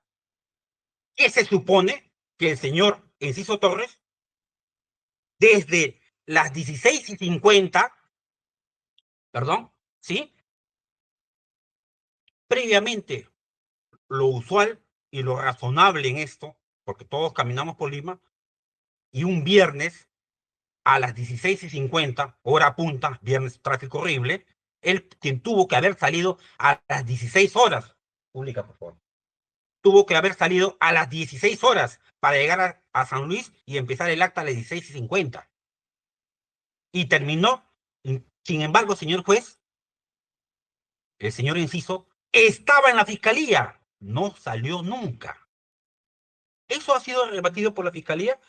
Que se supone que el señor Enciso Torres, desde las 16:50, perdón, ¿sí? Previamente, lo usual y lo razonable en esto, porque todos caminamos por Lima, y un viernes a las 16:50, hora punta, viernes tráfico horrible, él quien tuvo que haber salido a las 16 horas, pública por favor, tuvo que haber salido a las 16 horas para llegar a San Luis y empezar el acta a las 16:50. Y terminó, sin embargo, señor juez, el señor Enciso estaba en la fiscalía, no salió nunca. ¿Eso ha sido rebatido por la Fiscalía?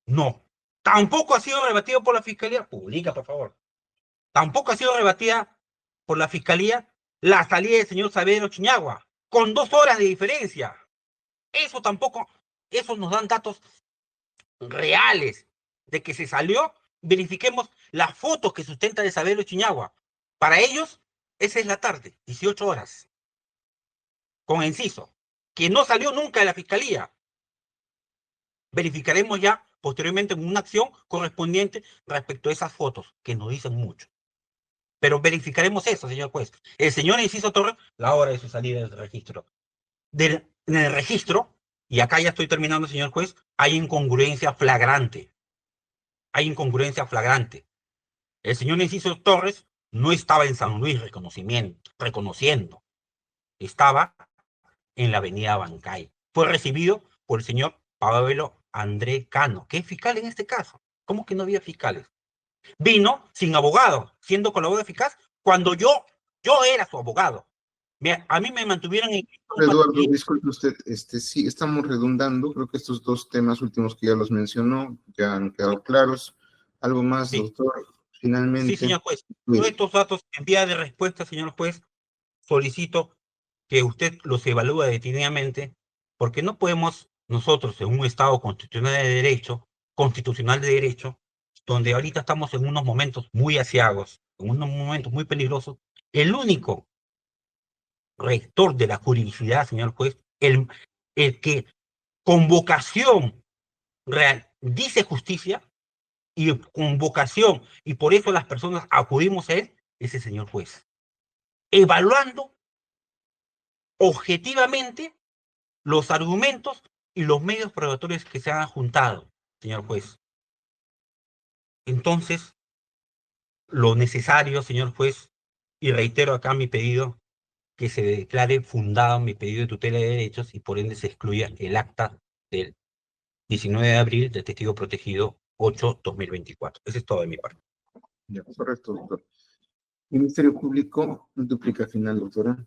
No. Tampoco ha sido rebatido por la Fiscalía. Publica, por favor. Tampoco ha sido rebatida por la Fiscalía la salida del señor Saavedra Chiñagua, con 2 horas de diferencia. Eso tampoco, eso nos dan datos reales de que se salió. Verifiquemos las fotos que sustenta de Saavedra Chiñagua. Para ellos, esa es la tarde, 18 horas. Con Enciso, que no salió nunca de la Fiscalía. Verificaremos ya posteriormente en una acción correspondiente respecto a esas fotos, que nos dicen mucho. Pero verificaremos eso, señor juez. El señor Enciso Torres, la hora de su salida del registro. En el registro, y acá ya estoy terminando, señor juez, hay incongruencia flagrante. Hay incongruencia flagrante. El señor Enciso Torres no estaba en San Luis reconociendo. Estaba en la avenida Bancay. Fue recibido por el señor Pablo André Cano, que es fiscal en este caso. ¿Cómo que no había fiscales? Vino sin abogado, siendo colaborador eficaz, cuando yo era su abogado. A mí me mantuvieron en... Eduardo, disculpe usted, sí, estamos redundando, creo que estos 2 temas últimos que ya los mencionó, ya han quedado claros. ¿Algo más, sí, doctor? Finalmente. Sí, señor juez. Todos estos datos en vía de respuesta, señor juez, solicito que usted los evalúe detenidamente, porque no podemos nosotros en un Estado constitucional de derecho, donde ahorita estamos en unos momentos muy aciagos, en unos momentos muy peligrosos, el único rector de la juridicidad, señor juez, el que con vocación real dice justicia y con vocación, y por eso las personas acudimos a él, es el señor juez. Evaluando objetivamente los argumentos y los medios probatorios que se han juntado, señor juez. Entonces, lo necesario, señor juez, y reitero acá mi pedido, que se declare fundado mi pedido de tutela de derechos y por ende se excluya el acta del 19 de abril del testigo protegido 8-2024. Eso es todo de mi parte. Ya, correcto, doctor. Ministerio Público, duplica final, doctora.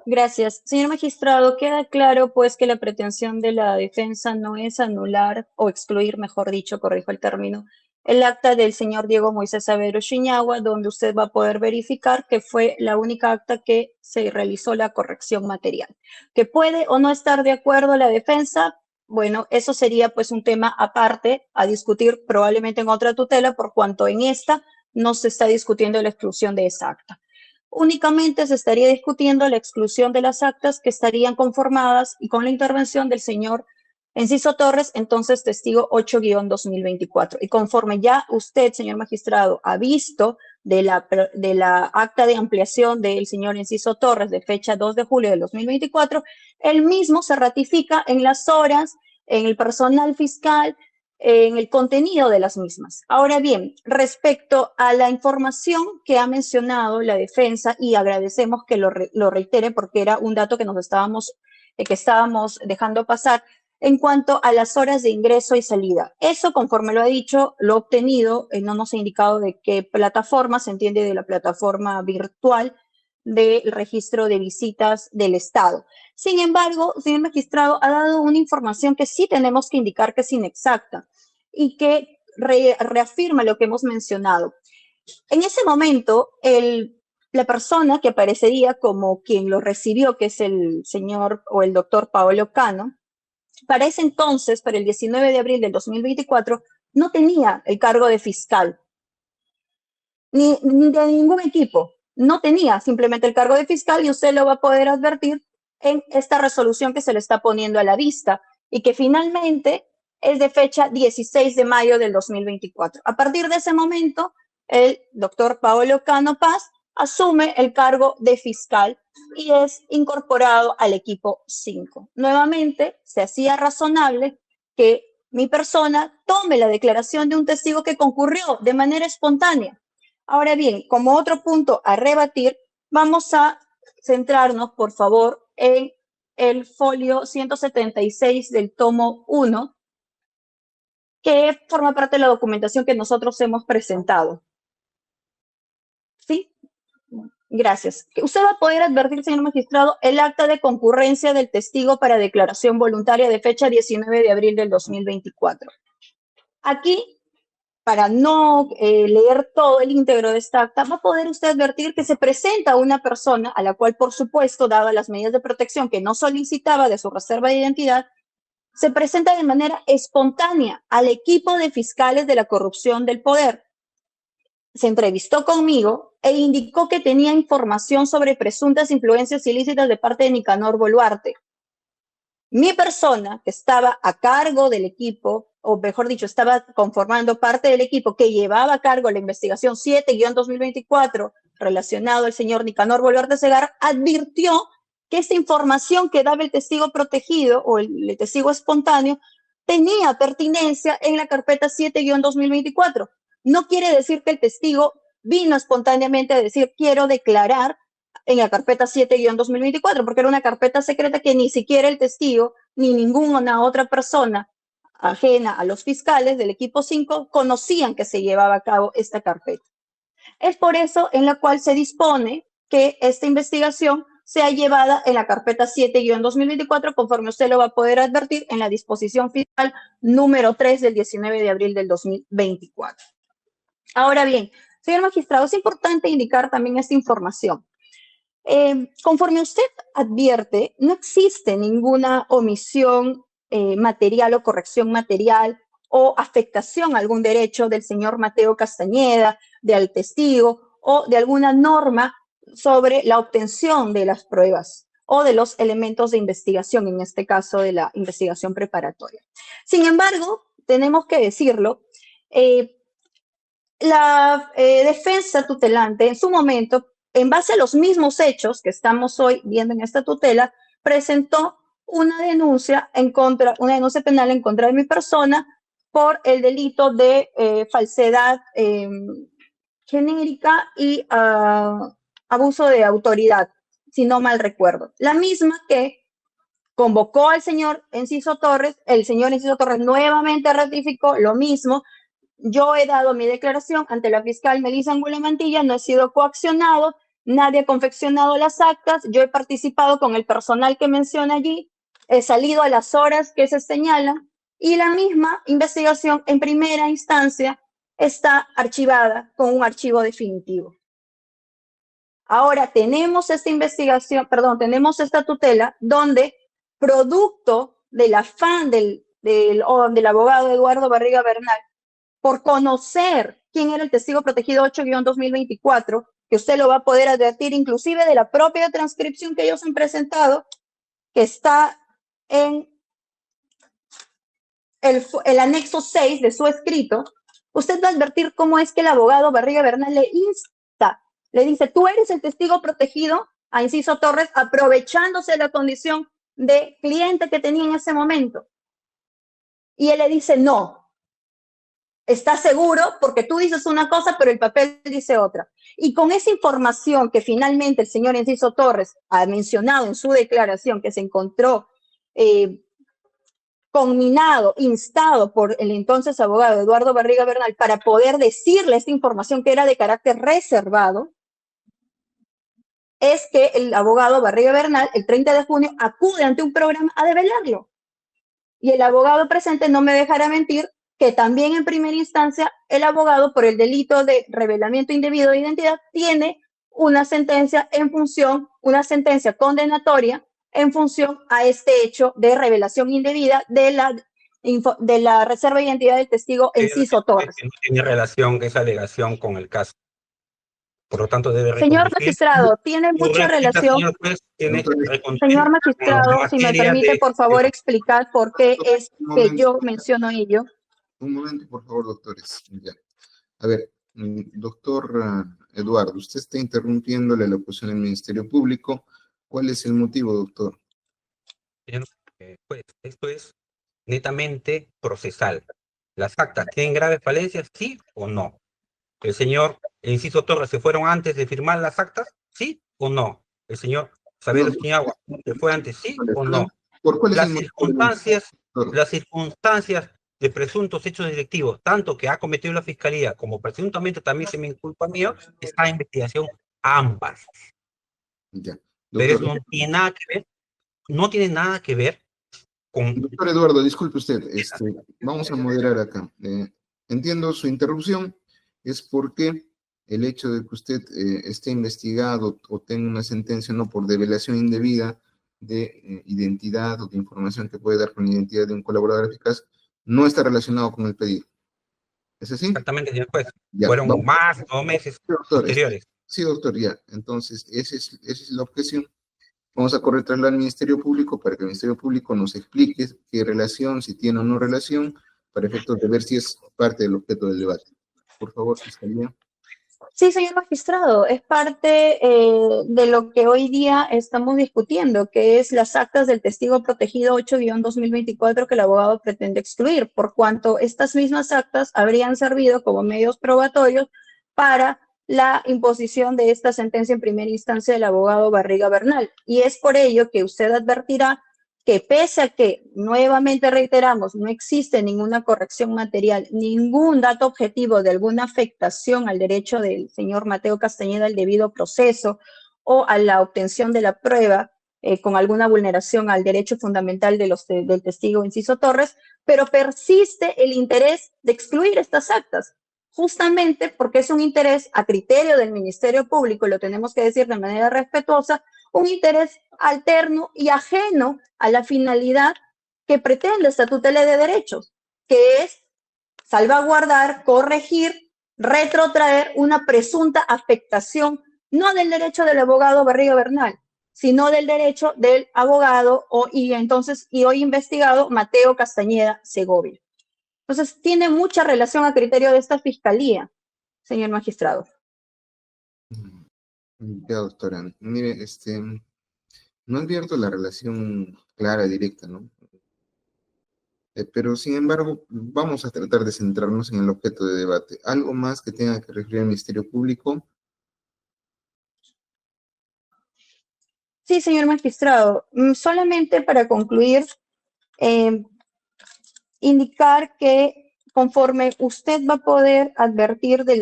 Gracias. Señor magistrado, queda claro pues que la pretensión de la defensa no es anular o excluir, mejor dicho, corrijo el término, el acta del señor Diego Moisés Saavedra Chiñagua, donde usted va a poder verificar que fue la única acta que se realizó la corrección material. Que puede o no estar de acuerdo la defensa, bueno, eso sería pues un tema aparte a discutir probablemente en otra tutela, por cuanto en esta no se está discutiendo la exclusión de esa acta. Únicamente se estaría discutiendo la exclusión de las actas que estarían conformadas y con la intervención del señor Enciso Torres, entonces testigo 8-2024. Y conforme ya usted, señor magistrado, ha visto de la acta de ampliación del señor Enciso Torres de fecha 2 de julio del 2024, el mismo se ratifica en las horas, en el personal fiscal, en el contenido de las mismas. Ahora bien, respecto a la información que ha mencionado la defensa, y agradecemos que lo reitere porque era un dato que que estábamos dejando pasar, en cuanto a las horas de ingreso y salida. Eso, conforme lo ha dicho, lo ha obtenido, no nos ha indicado de qué plataforma, se entiende de la plataforma virtual del registro de visitas del Estado. Sin embargo, señor magistrado, ha dado una información que sí tenemos que indicar que es inexacta y que reafirma lo que hemos mencionado. En ese momento, la persona que aparecería como quien lo recibió, que es el señor o el doctor Paolo Cano, para ese entonces, para el 19 de abril del 2024, no tenía el cargo de fiscal, ni de ningún equipo. No tenía simplemente el cargo de fiscal y usted lo va a poder advertir en esta resolución que se le está poniendo a la vista y que finalmente es de fecha 16 de mayo del 2024. A partir de ese momento, el doctor Paolo Cano Paz asume el cargo de fiscal y es incorporado al equipo 5. Nuevamente, se hacía razonable que mi persona tome la declaración de un testigo que concurrió de manera espontánea. Ahora bien, como otro punto a rebatir, vamos a centrarnos, por favor, en el folio 176 del tomo 1, que forma parte de la documentación que nosotros hemos presentado. ¿Sí? Gracias. Usted va a poder advertir, señor magistrado, el acta de concurrencia del testigo para declaración voluntaria de fecha 19 de abril del 2024. Aquí, para no leer todo el íntegro de esta acta, va a poder usted advertir que se presenta una persona a la cual, por supuesto, dadas las medidas de protección que no solicitaba de su reserva de identidad, se presenta de manera espontánea al equipo de fiscales de la corrupción del poder. Se entrevistó conmigo e indicó que tenía información sobre presuntas influencias ilícitas de parte de Nicanor Boluarte. Mi persona, que estaba a cargo del equipo, o mejor dicho, estaba conformando parte del equipo que llevaba a cargo la investigación 7-2024 relacionado al señor Nicanor Boluarte Segarra, advirtió que esta información que daba el testigo protegido o el testigo espontáneo tenía pertinencia en la carpeta 7-2024. No quiere decir que el testigo vino espontáneamente a decir quiero declarar en la carpeta 7-2024, porque era una carpeta secreta que ni siquiera el testigo ni ninguna otra persona ajena a los fiscales del equipo 5 conocían que se llevaba a cabo esta carpeta. Es por eso en la cual se dispone que esta investigación sea llevada en la carpeta 7-2024, conforme usted lo va a poder advertir en la disposición fiscal número 3 del 19 de abril del 2024. Ahora bien, señor magistrado, es importante indicar también esta información. Conforme usted advierte, no existe ninguna omisión material o corrección material o afectación a algún derecho del señor Mateo Castañeda, del testigo o de alguna norma sobre la obtención de las pruebas o de los elementos de investigación, en este caso de la investigación preparatoria. Sin embargo, tenemos que decirlo, la defensa tutelante en su momento, en base a los mismos hechos que estamos hoy viendo en esta tutela, presentó una denuncia penal en contra de mi persona por el delito de falsedad genérica y abuso de autoridad, si no mal recuerdo. La misma que convocó al señor Enciso Torres, el señor Enciso Torres nuevamente ratificó lo mismo. Yo he dado mi declaración ante la fiscal Melissa Angulo Mantilla, no he sido coaccionado, nadie ha confeccionado las actas, yo he participado con el personal que menciona allí, he salido a las horas que se señalan y la misma investigación en primera instancia está archivada con un archivo definitivo. Ahora tenemos esta investigación, perdón, tenemos esta tutela donde producto del afán del abogado Eduardo Barriga Bernal por conocer quién era el testigo protegido 8-2024, que usted lo va a poder advertir inclusive de la propia transcripción que ellos han presentado, que está en el anexo 6 de su escrito, usted va a advertir cómo es que el abogado Barriga Bernal le insta, le dice, tú eres el testigo protegido a Enciso Torres, aprovechándose de la condición de cliente que tenía en ese momento. Y él le dice, no, ¿estás seguro? Porque tú dices una cosa, pero el papel dice otra. Y con esa información que finalmente el señor Enciso Torres ha mencionado en su declaración, que se encontró conminado, instado por el entonces abogado Eduardo Barriga Bernal para poder decirle esta información que era de carácter reservado, es que el abogado Barriga Bernal, el 30 de junio, acude ante un programa a develarlo. Y el abogado presente no me dejará mentir que también en primera instancia el abogado por el delito de revelamiento indebido de identidad tiene una sentencia en función, una sentencia condenatoria en función a este hecho de revelación indebida de la reserva de identidad del testigo Enciso Torres. Que no tiene relación esa alegación con el caso. Por lo tanto, debe Señor reconducir. magistrado, tiene mucha relación. Señor juez, tiene que reconducir Señor magistrado, si me permite, por favor, explicar por qué es que yo menciono ello. Un momento, por favor, doctores. Ya. A ver, doctor Eduardo, usted está interrumpiendo la locución del Ministerio Público. ¿Cuál es el motivo, doctor? Pues esto es netamente procesal. ¿Las actas tienen graves falencias, sí o no? ¿El señor Enciso Torres se fueron antes de firmar las actas, sí o no? ¿El señor Xavier Chiñagua se fue antes, sí o no? ¿Por cuál es el motivo? Las circunstancias de presuntos hechos delictivos, tanto que ha cometido la Fiscalía como presuntamente también se me inculpa mío, está en investigación ambas. Ya. Pero eso no tiene nada que ver, no tiene nada que ver con... Doctor Eduardo, disculpe usted, vamos a moderar acá. Entiendo su interrupción, es porque el hecho de que usted esté investigado o tenga una sentencia no por develación indebida de identidad o de información que puede dar con la identidad de un colaborador eficaz, no está relacionado con el pedido. ¿Es así? Exactamente, señor juez. Ya, fueron vamos. más de 2 meses posteriores. Sí, doctor, ya. Entonces, esa es la objeción. Vamos a correr tras al Ministerio Público para que el Ministerio Público nos explique qué relación, si tiene o no relación, para efectos de ver si es parte del objeto del debate. Por favor, Fiscalía. Sí, señor magistrado, es parte de lo que hoy día estamos discutiendo, que es las actas del testigo protegido 8-2024 que el abogado pretende excluir, por cuanto estas mismas actas habrían servido como medios probatorios para la imposición de esta sentencia en primera instancia del abogado Barriga Bernal. Y es por ello que usted advertirá que pese a que, nuevamente reiteramos, no existe ninguna corrección material, ningún dato objetivo de alguna afectación al derecho del señor Mateo Castañeda al debido proceso o a la obtención de la prueba con alguna vulneración al derecho fundamental del testigo Enciso Torres, pero persiste el interés de excluir estas actas, justamente porque es un interés a criterio del Ministerio Público, y lo tenemos que decir de manera respetuosa, un interés alterno y ajeno a la finalidad que pretende esta tutela de derechos, que es salvaguardar, corregir, retrotraer una presunta afectación, no del derecho del abogado Barriga Bernal, sino del derecho del abogado y hoy investigado Mateo Castañeda Segovia. Entonces, tiene mucha relación a criterio de esta fiscalía, señor magistrado. Ya, doctora. Mire, no advierto la relación clara, directa, ¿no? Pero sin embargo, vamos a tratar de centrarnos en el objeto de debate. ¿Algo más que tenga que referir al Ministerio Público? Sí, señor magistrado. Solamente para concluir, eh, indicar que conforme usted va a poder advertir de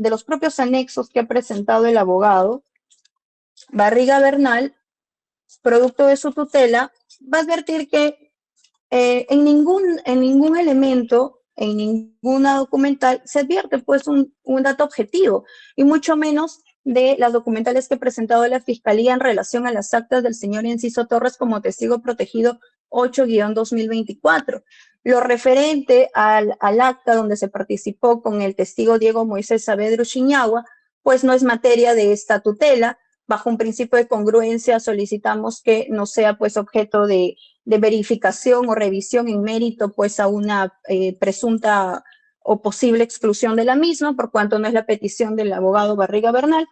los propios anexos que ha presentado el abogado, Barriga Bernal, producto de su tutela, va a advertir que en ningún elemento, en ninguna documental, se advierte pues un dato objetivo, y mucho menos de las documentales que ha presentado la Fiscalía en relación a las actas del señor Enciso Torres como testigo protegido 8-2024. Lo referente al acta donde se participó con el testigo Diego Moisés Saavedra Uchiñagua, pues no es materia de esta tutela. Bajo un principio de congruencia solicitamos que no sea pues objeto de verificación o revisión en mérito pues a una presunta o posible exclusión de la misma, por cuanto no es la petición del abogado Barriga Bernal.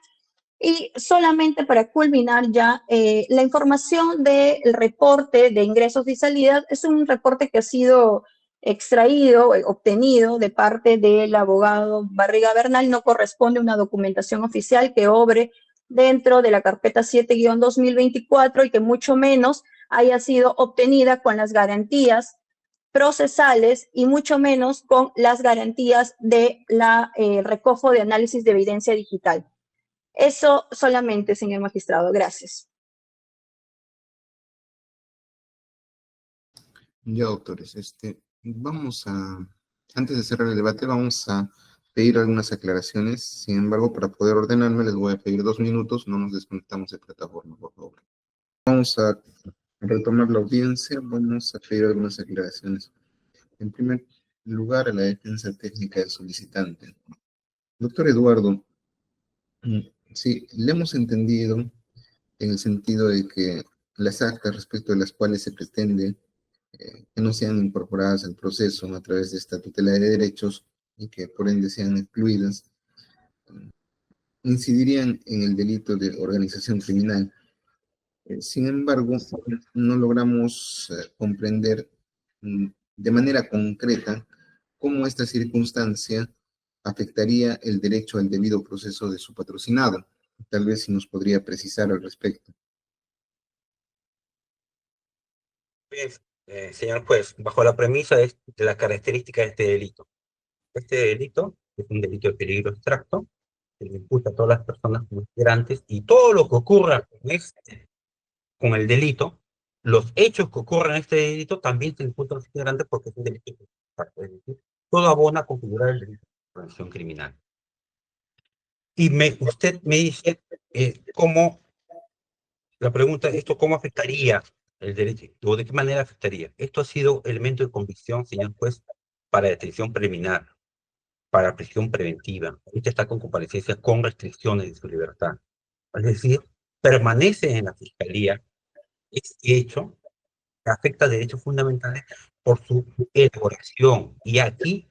Y solamente para culminar ya, la información del reporte de ingresos y salidas es un reporte que ha sido extraído, obtenido de parte del abogado Barriga Bernal, no corresponde a una documentación oficial que obre dentro de la carpeta 7-2024 y que mucho menos haya sido obtenida con las garantías procesales y mucho menos con las garantías de la recojo de análisis de evidencia digital. Eso solamente, señor magistrado. Gracias. Ya, doctores, antes de cerrar el debate, vamos a pedir algunas aclaraciones. Sin embargo, para poder ordenarme, les voy a pedir 2 minutos, no nos desconectamos de plataforma, por favor. Vamos a retomar la audiencia, vamos a pedir algunas aclaraciones. En primer lugar, a la defensa técnica del solicitante. Doctor Eduardo, sí, le hemos entendido en el sentido de que las actas respecto de las cuales se pretende que no sean incorporadas al proceso a través de esta tutela de derechos y que por ende sean excluidas, incidirían en el delito de organización criminal. Sin embargo, no logramos comprender de manera concreta cómo esta circunstancia afectaría el derecho al debido proceso de su patrocinado. Tal vez si nos podría precisar al respecto. Bien, señor juez, bajo la premisa de la característica de este delito. Este delito es un delito de peligro abstracto, se le imputa a todas las personas como integrantes y todo lo que ocurra con el delito, los hechos que ocurren en este delito también se le imputan a los integrantes porque es un delito de peligro abstracto. Es decir, todo abona a configurar el delito de organización criminal. Y usted me dice cómo, la pregunta, ¿esto cómo afectaría el derecho? ¿O de qué manera afectaría? Esto ha sido elemento de convicción, señor juez, para detención preliminar, para prisión preventiva. Ahorita está con comparecencia con restricciones de su libertad. Es decir, permanece en la fiscalía este hecho que afecta derechos fundamentales por su elaboración. Y aquí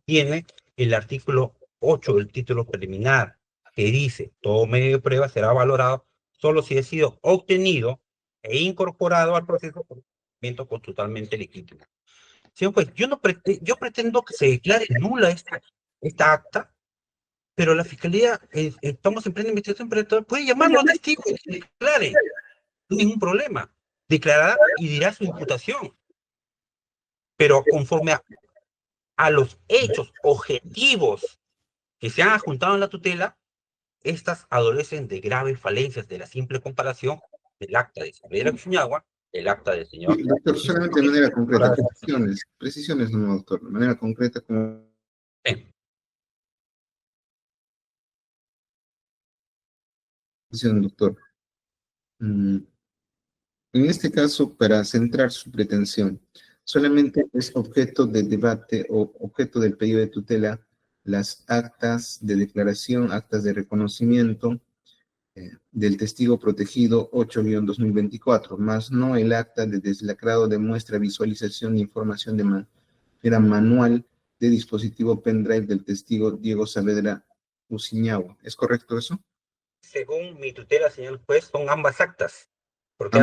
tiene el artículo 8 del título preliminar, que dice, todo medio de prueba será valorado solo si ha sido obtenido e incorporado al proceso por procedimiento totalmente legítimo. Señor juez, yo pretendo que se declare nula esta acta, pero la fiscalía, estamos en plena investigación, pero puede llamarlo a testigo y que se declare, no hay ningún problema. Declarará y dirá su imputación, pero conforme a los hechos objetivos que se han adjuntado en la tutela, estas adolecen de graves falencias de la simple comparación del acta de Saavedra Uchiñagua, el acta del señor. Sí, doctor, solamente de manera concreta, precisiones no, doctor, de manera concreta como... Doctor. En este caso, para centrar su pretensión, solamente es objeto de debate o objeto del pedido de tutela las actas de declaración, actas de reconocimiento del testigo protegido 8-2024, más no el acta de deslacrado de muestra, visualización de información de manera manual de dispositivo pendrive del testigo Diego Saavedra Uchiñagua. ¿Es correcto eso? Según mi tutela, señor juez, son ambas actas, porque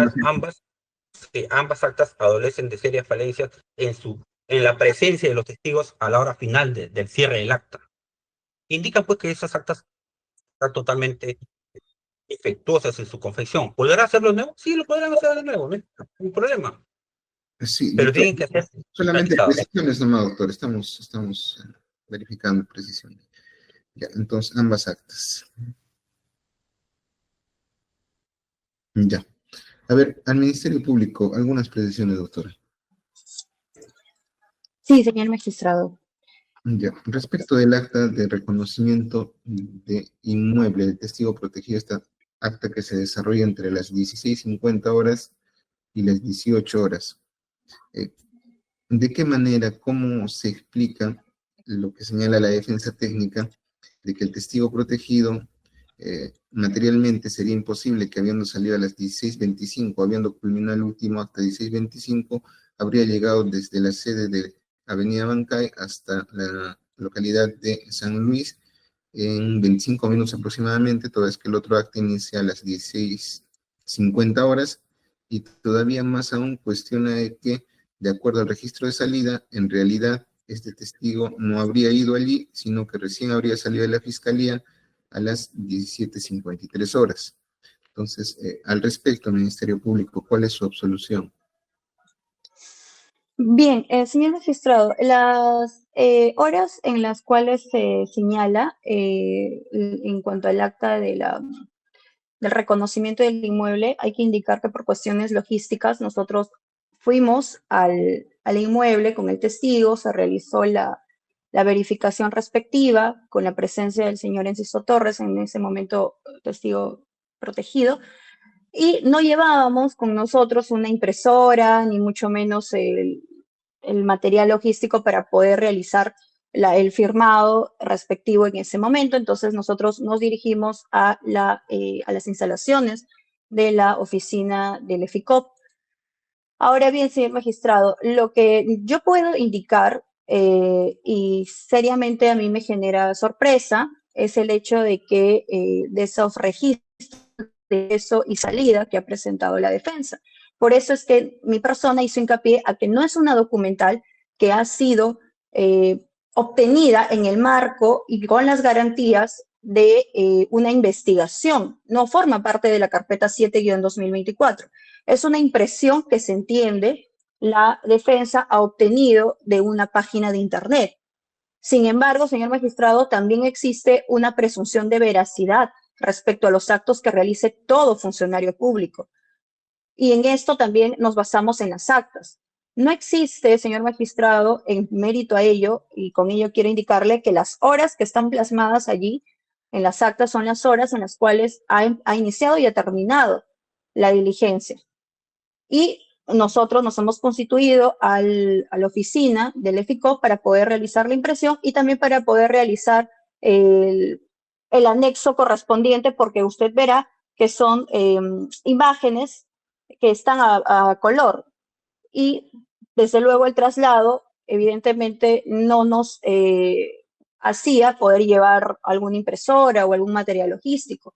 ambas actas adolecen de serias falencias en su en la presencia de los testigos a la hora final del cierre del acta. Indica pues que esas actas están totalmente defectuosas en su confección. ¿Podrá hacerlo de nuevo? Sí, lo podrán hacer de nuevo, no hay ningún problema. Sí, Pero doctor, tienen que ser solamente realizados. precisiones nomás, doctor. Estamos verificando precisiones. Ya, entonces, ambas actas. Ya. A ver, al Ministerio Público, algunas precisiones, doctora. Sí, señor magistrado. Ya. Respecto del acta de reconocimiento de inmueble del testigo protegido, esta acta que se desarrolla entre las 16:50 horas y las 18 horas. ¿De qué manera, cómo se explica lo que señala la defensa técnica de que el testigo protegido materialmente sería imposible que habiendo salido a las 16:25, habiendo culminado el último acta 16:25, habría llegado desde la sede de Avenida Bancay hasta la localidad de San Luis en 25 minutos aproximadamente, toda vez que el otro acta inicia a las 16:50 horas, y todavía más aún cuestiona de que, de acuerdo al registro de salida, en realidad este testigo no habría ido allí, sino que recién habría salido de la fiscalía a las 17:53 horas. Entonces, al respecto, Ministerio Público, ¿cuál es su absolución? Bien, señor magistrado, las horas en las cuales se señala en cuanto al acta del reconocimiento del inmueble, hay que indicar que por cuestiones logísticas nosotros fuimos al inmueble con el testigo, se realizó la verificación respectiva con la presencia del señor Enciso Torres, en ese momento testigo protegido, y no llevábamos con nosotros una impresora, ni mucho menos el material logístico para poder realizar el firmado respectivo en ese momento. Entonces nosotros nos dirigimos a las instalaciones de la oficina del EFICOP. Ahora bien, señor magistrado, lo que yo puedo indicar, y seriamente a mí me genera sorpresa, es el hecho de que de esos registros de eso y salida que ha presentado la defensa. Por eso es que mi persona hizo hincapié a que no es una documental que ha sido obtenida en el marco y con las garantías de una investigación. No forma parte de la carpeta 7-2024. Es una impresión que se entiende la defensa ha obtenido de una página de Internet. Sin embargo, señor magistrado, también existe una presunción de veracidad respecto a los actos que realice todo funcionario público. Y en esto también nos basamos en las actas. No existe, señor magistrado, en mérito a ello, y con ello quiero indicarle que las horas que están plasmadas allí en las actas son las horas en las cuales ha iniciado y ha terminado la diligencia. Y nosotros nos hemos constituido a la oficina del EFICOP para poder realizar la impresión y también para poder realizar el anexo correspondiente, porque usted verá que son imágenes que están a color. Y desde luego el traslado, evidentemente, no nos hacía poder llevar alguna impresora o algún material logístico.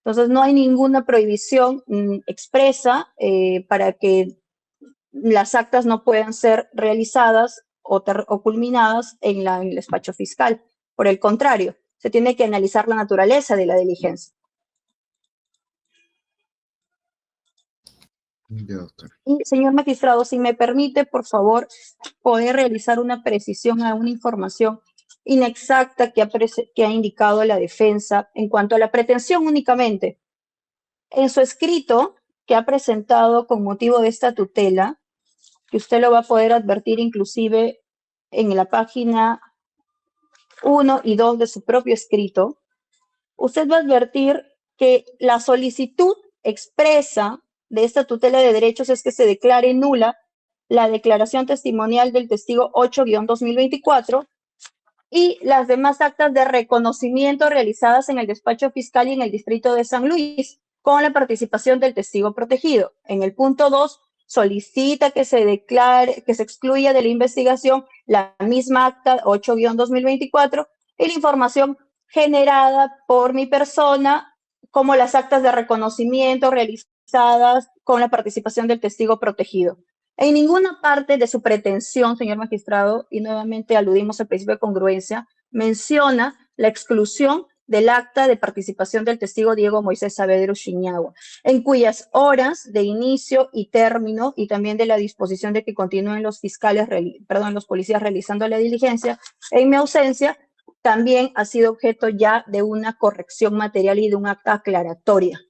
Entonces, no hay ninguna prohibición expresa para que las actas no puedan ser realizadas o culminadas en el despacho fiscal. Por el contrario, se tiene que analizar la naturaleza de la diligencia. Y, señor magistrado, si me permite, por favor, poder realizar una precisión a una información inexacta que ha indicado la defensa en cuanto a la pretensión únicamente. En su escrito que ha presentado con motivo de esta tutela, que usted lo va a poder advertir inclusive en la página 1 y 2 de su propio escrito, usted va a advertir que la solicitud expresa de esta tutela de derechos es que se declare nula la declaración testimonial del testigo 8-2024 y las demás actas de reconocimiento realizadas en el despacho fiscal y en el distrito de San Luis, con la participación del testigo protegido. En el punto 2, solicita que se declare, que se excluya de la investigación la misma acta 8-2024 y la información generada por mi persona, como las actas de reconocimiento realizadas con la participación del testigo protegido. En ninguna parte de su pretensión, señor magistrado, y nuevamente aludimos al principio de congruencia, menciona la exclusión del acta de participación del testigo Diego Moisés Saavedra Ushiniagua, en cuyas horas de inicio y término, y también de la disposición de que continúen los los policías realizando la diligencia, en mi ausencia, también ha sido objeto ya de una corrección material y de un acta aclaratoria,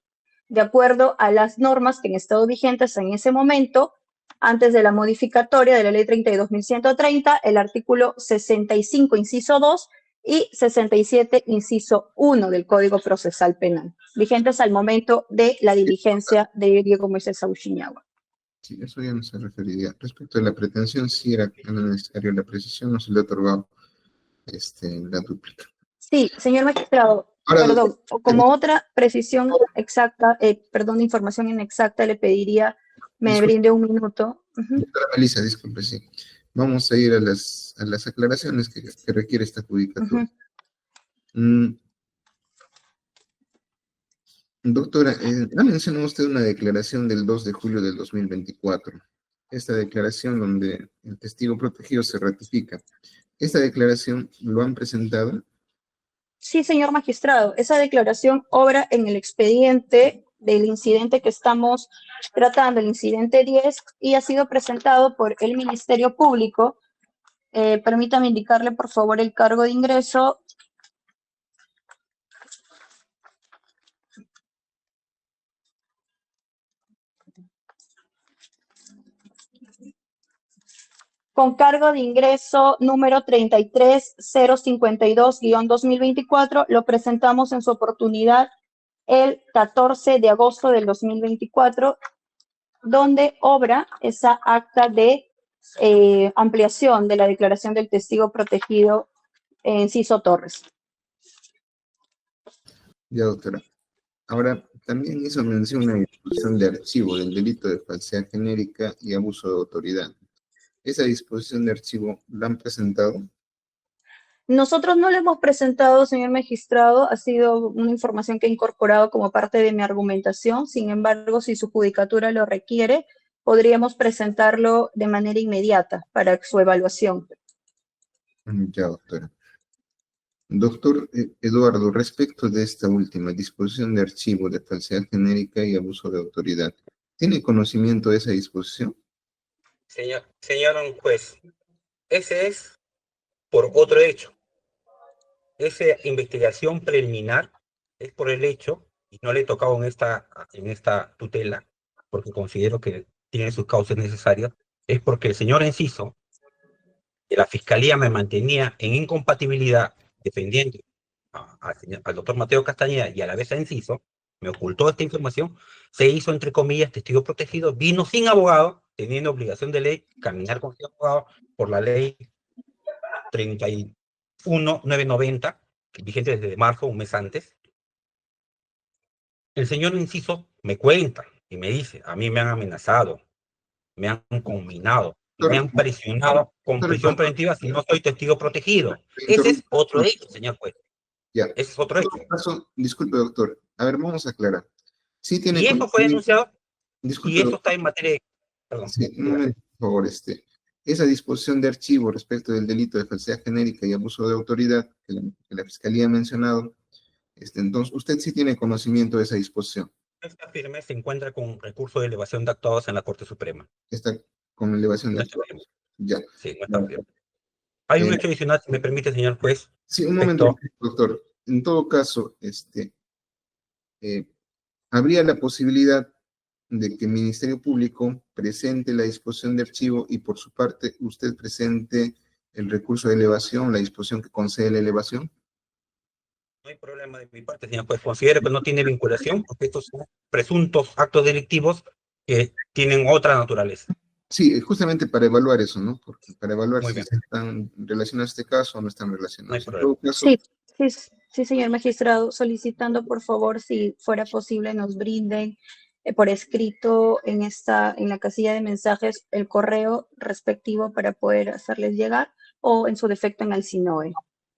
de acuerdo a las normas que han estado vigentes en ese momento, antes de la modificatoria de la ley 32.130, el artículo 65, inciso 2, y 67, inciso 1 del Código Procesal Penal, vigentes al momento de la diligencia de Diego Moisés Ushiniagua. Sí, eso ya no se referiría. Respecto a la pretensión, sí era necesario la precisión, no se le ha otorgado la dúplica. Sí, señor magistrado, Ahora, perdón, como otra precisión exacta, información inexacta, le pediría me disculpe, brinde un minuto. doctora Melissa, disculpe, sí. Vamos a ir a las aclaraciones que requiere esta judicatura. Doctora, ha mencionado usted una declaración del 2 de julio del 2024. Esta declaración donde el testigo protegido se ratifica. ¿Esta declaración lo han presentado? Sí, señor magistrado, esa declaración obra en el expediente del incidente que estamos tratando, el incidente 10, y ha sido presentado por el Ministerio Público. Permítame indicarle, por favor, el cargo de ingreso. Con cargo de ingreso número 33052-2024, lo presentamos en su oportunidad el 14 de agosto del 2024, donde obra esa acta de ampliación de la declaración del testigo protegido Enciso Torres. Ya, doctora. Ahora, también hizo mención a una disposición de archivo del delito de falsedad genérica y abuso de autoridad. ¿Esa disposición de archivo la han presentado? Nosotros no le hemos presentado, señor magistrado, ha sido una información que he incorporado como parte de mi argumentación. Sin embargo, si su judicatura lo requiere, podríamos presentarlo de manera inmediata para su evaluación. Ya, doctora. Doctor Eduardo, respecto de esta última disposición de archivo de falsedad genérica y abuso de autoridad, ¿tiene conocimiento de esa disposición? Señor juez, ese es por otro hecho. Esa investigación preliminar es por el hecho, y no le he tocado en esta tutela, porque considero que tiene sus causas necesarias, es porque el señor Enciso, de la Fiscalía, me mantenía en incompatibilidad defendiendo al doctor Mateo Castañeda y a la vez a Enciso, me ocultó esta información, se hizo, entre comillas, testigo protegido, vino sin abogado, teniendo obligación de ley, caminar con su abogado por la ley 31.990, vigente desde marzo, un mes antes. El señor Enciso me cuenta y me dice, a mí me han amenazado, me han combinado, me han presionado con prisión preventiva si no soy testigo protegido. Ese es otro hecho, señor juez. Ya. Ese es otro hecho. Disculpe, doctor. A ver, vamos a aclarar. Sí tiene Y eso fue denunciado, disculpe, y eso está en materia de... Perdón. Sí, un momento, por favor, esa disposición de archivo respecto del delito de falsedad genérica y abuso de autoridad que la Fiscalía ha mencionado, entonces, usted sí tiene conocimiento de esa disposición. Esta firme se encuentra con recurso de elevación de actuados en la Corte Suprema. Está con elevación de No actuados. Ya. Sí, no está firme. Hay un hecho adicional, si me permite, señor juez. Sí, un momento, doctor. En todo caso, habría la posibilidad de que el Ministerio Público presente la disposición de archivo y por su parte usted presente el recurso de elevación, la disposición que concede la elevación. No hay problema de mi parte, señor juez. Considero que no tiene vinculación porque estos son presuntos actos delictivos que tienen otra naturaleza. Sí, justamente para evaluar eso, ¿no? Porque para evaluar Muy si bien. están relacionados a este caso o no están relacionados. No hay En problema. todo caso, Sí, señor magistrado, solicitando por favor, si fuera posible, nos brinden por escrito en la casilla de mensajes el correo respectivo para poder hacerles llegar o en su defecto en el SINOE.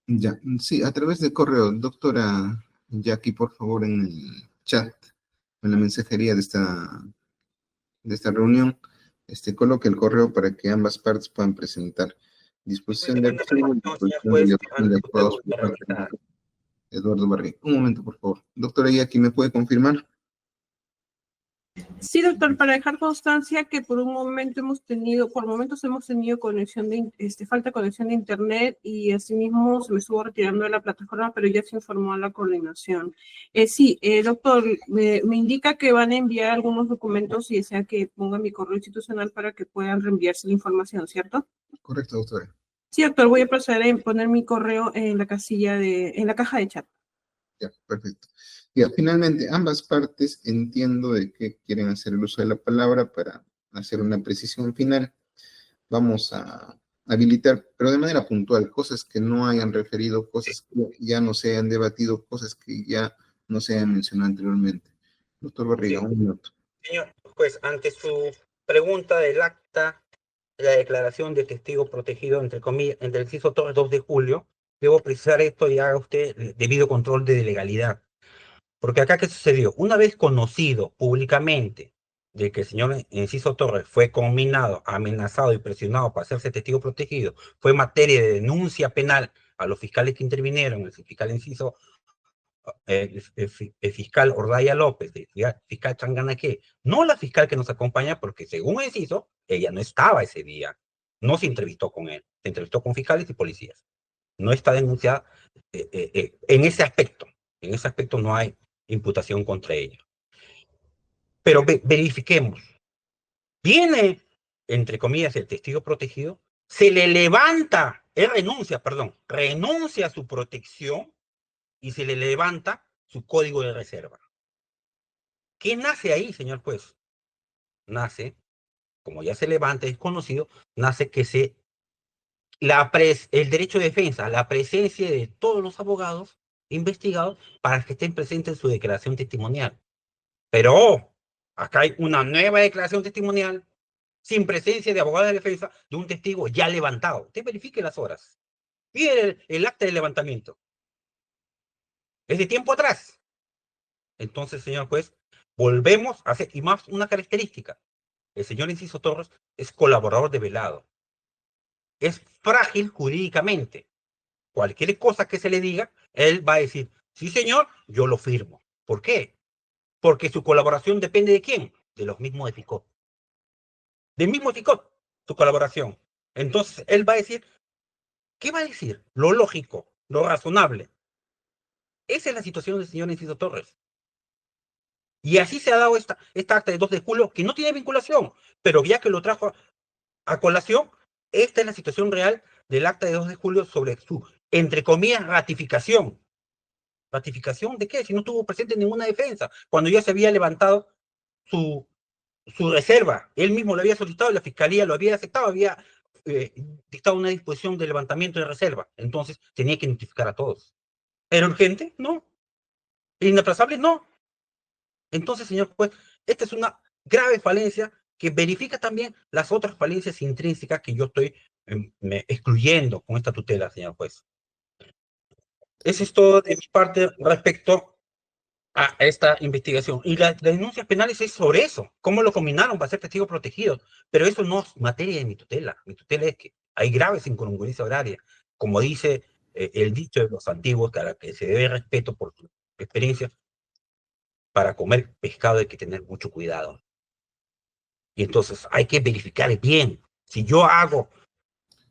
ya, sí, a través de correo, doctora Jackie, por favor, en el chat, en la mensajería de esta reunión, Coloque el correo para que ambas partes puedan presentar. Disposición de archivo y disposición de liberación de acuerdos por parte del doctor Eduardo Barriga. Un momento, por favor. Doctora, ¿y aquí me puede confirmar? Sí, doctor, para dejar constancia que por momentos hemos tenido conexión falta de conexión de internet y asimismo se me estuvo retirando de la plataforma, pero ya se informó a la coordinación. Sí, doctor, me indica que van a enviar algunos documentos y desea que ponga mi correo institucional para que puedan reenviarse la información, ¿cierto? Correcto, doctora. Sí, doctor, voy a proceder a poner mi correo en la en la caja de chat. Ya, perfecto. Ya, finalmente, ambas partes entiendo de que quieren hacer el uso de la palabra para hacer una precisión final. Vamos a habilitar, pero de manera puntual, cosas que no hayan referido, cosas que ya no se hayan debatido, cosas que ya no se hayan mencionado anteriormente. Doctor Barriga, Sí. un minuto. Señor, pues ante su pregunta del acta de la declaración de testigo protegido, entre comillas, entre el inciso 2 de julio, debo precisar esto y haga usted el debido control de legalidad. Porque acá, ¿qué sucedió? Una vez conocido públicamente de que el señor Enciso Torres fue conminado, amenazado y presionado para hacerse testigo protegido, fue materia de denuncia penal a los fiscales que intervinieron, el fiscal Enciso, el fiscal Ordaya López, el fiscal Changanaque, no la fiscal que nos acompaña, porque según Enciso, ella no estaba ese día, no se entrevistó con él, se entrevistó con fiscales y policías. No está denunciada en ese aspecto. En ese aspecto no hay imputación contra ella. Pero verifiquemos. Viene, entre comillas, el testigo protegido, se le levanta, renuncia a su protección y se le levanta su código de reserva. ¿Qué nace ahí, señor juez? Nace, como ya se levanta, es conocido, nace que el derecho de defensa, la presencia de todos los abogados investigados para que estén presentes en su declaración testimonial. Pero acá hay una nueva declaración testimonial sin presencia de abogado de defensa de un testigo ya levantado. Usted verifique las horas. Mire el acta de levantamiento. Es de tiempo atrás. Entonces, señor juez, volvemos a hacer, y más una característica. El señor Enciso Torres es colaborador de velado. Es frágil jurídicamente. Cualquier cosa que se le diga, él va a decir, sí, señor, yo lo firmo. ¿Por qué? Porque su colaboración depende de quién, de los mismos de FICOT. Del mismo FICOT, su colaboración. Entonces, él va a decir, ¿qué va a decir? Lo lógico, lo razonable. Esa es la situación del señor Enciso Torres. Y así se ha dado esta acta de 2 de julio, que no tiene vinculación, pero ya que lo trajo a colación, esta es la situación real del acta de 2 de julio sobre su, entre comillas, ratificación. ¿Ratificación de qué? Si no tuvo presente ninguna defensa, cuando ya se había levantado su reserva. Él mismo lo había solicitado, la fiscalía lo había aceptado, había dictado una disposición de levantamiento de reserva. Entonces tenía que notificar a todos. ¿Era urgente? No. ¿Inaplazable? No. Entonces, señor juez, esta es una grave falencia que verifica también las otras falencias intrínsecas que yo estoy excluyendo con esta tutela, señor juez. Eso es todo de mi parte respecto a esta investigación. Y las denuncias penales es sobre eso, cómo lo combinaron para ser testigos protegidos. Pero eso no es materia de mi tutela. Mi tutela es que hay graves incongruencias horarias. Como dice el dicho de los antiguos, que a la que se debe respeto por su experiencia, para comer pescado hay que tener mucho cuidado. Y entonces hay que verificar bien. Si yo hago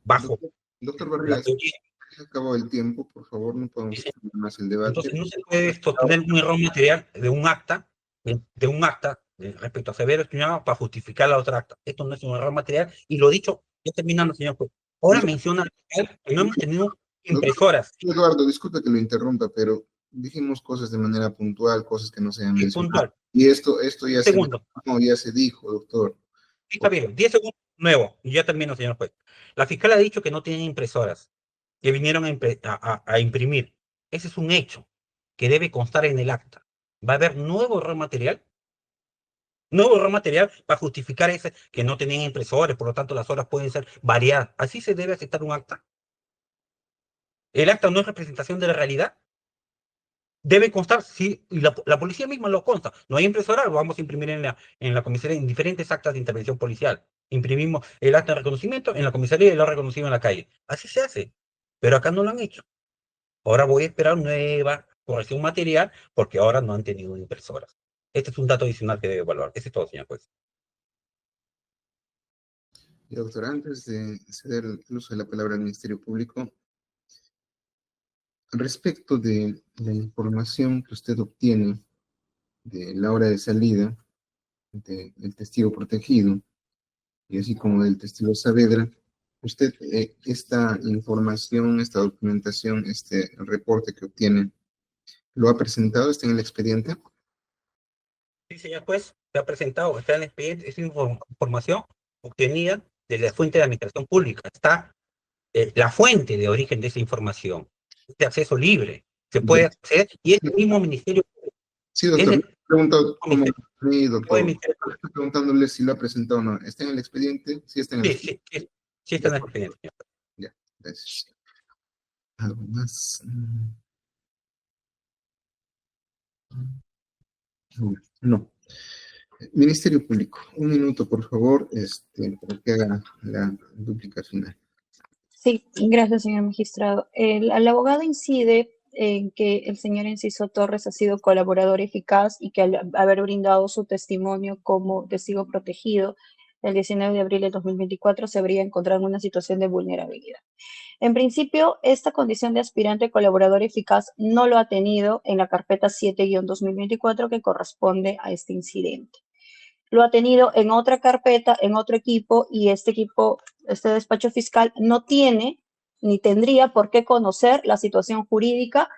bajo Doctor la Barriga, teoría, se acabó el tiempo, por favor, no podemos extender más el debate. entonces no se puede sostener un error material de un acta, respecto a Severo Estuñado para justificar la otra acta. Esto no es un error material, y lo dicho, ya terminando, señor juez. Ahora menciona que no hemos tenido impresoras. Eduardo, disculpe que lo interrumpa, pero dijimos cosas de manera puntual, cosas que no se han Es mencionado. puntual. Y esto ya Segundo. ya se dijo, doctor. Sí, está bien, 10 segundos nuevo, y ya termino, señor juez. La fiscal ha dicho que no tienen impresoras, que vinieron a imprimir. Ese es un hecho que debe constar en el acta. ¿Va a haber nuevo error material? Nuevo error material para justificar ese que no tenían impresores, por lo tanto las horas pueden ser variadas. ¿Así se debe aceptar un acta? ¿El acta no es representación de la realidad? Debe constar, sí, y la policía misma lo consta. No hay impresora, lo vamos a imprimir en la comisaría en diferentes actas de intervención policial. imprimimos el acta de reconocimiento en la comisaría y lo reconocimos en la calle. Así se hace, pero acá no lo han hecho. Ahora voy a esperar nueva corrección material porque ahora no han tenido impresoras. Este es un dato adicional que debe evaluar. Ese es todo, señor juez. Y doctor, antes de ceder el uso de la palabra al Ministerio Público, respecto de la información que usted obtiene de la hora de salida del testigo protegido, y así como del testigo Saavedra, usted esta información, esta documentación, este reporte que obtiene, ¿lo ha presentado? ¿Está en el expediente? Sí, señor juez, se ha presentado, está en el expediente, es información obtenida de la fuente de administración pública. Está la fuente de origen de esa información. Es de acceso libre. Se puede acceder y es el mismo ministerio. Sí, doctor. Me he preguntado cómo. Ministerio. Sí, doctor. Ministerio. Estoy preguntándole si lo ha presentado o no. ¿Está en el expediente? Sí, está en el Sí, sí, sí está en el expediente, señor. Ya, gracias. ¿Algo más? No. Ministerio Público, un minuto, por favor, para que haga la dúplica final. Sí, gracias, señor magistrado. El abogado incide en que el señor Enciso Torres ha sido colaborador eficaz y que al haber brindado su testimonio como testigo protegido el 19 de abril de 2024 se habría encontrado en una situación de vulnerabilidad. En principio, esta condición de aspirante colaborador eficaz no lo ha tenido en la carpeta 7-2024 que corresponde a este incidente. Lo ha tenido en otra carpeta, en otro equipo, y este equipo, este despacho fiscal, no tiene ni tendría por qué conocer la situación jurídica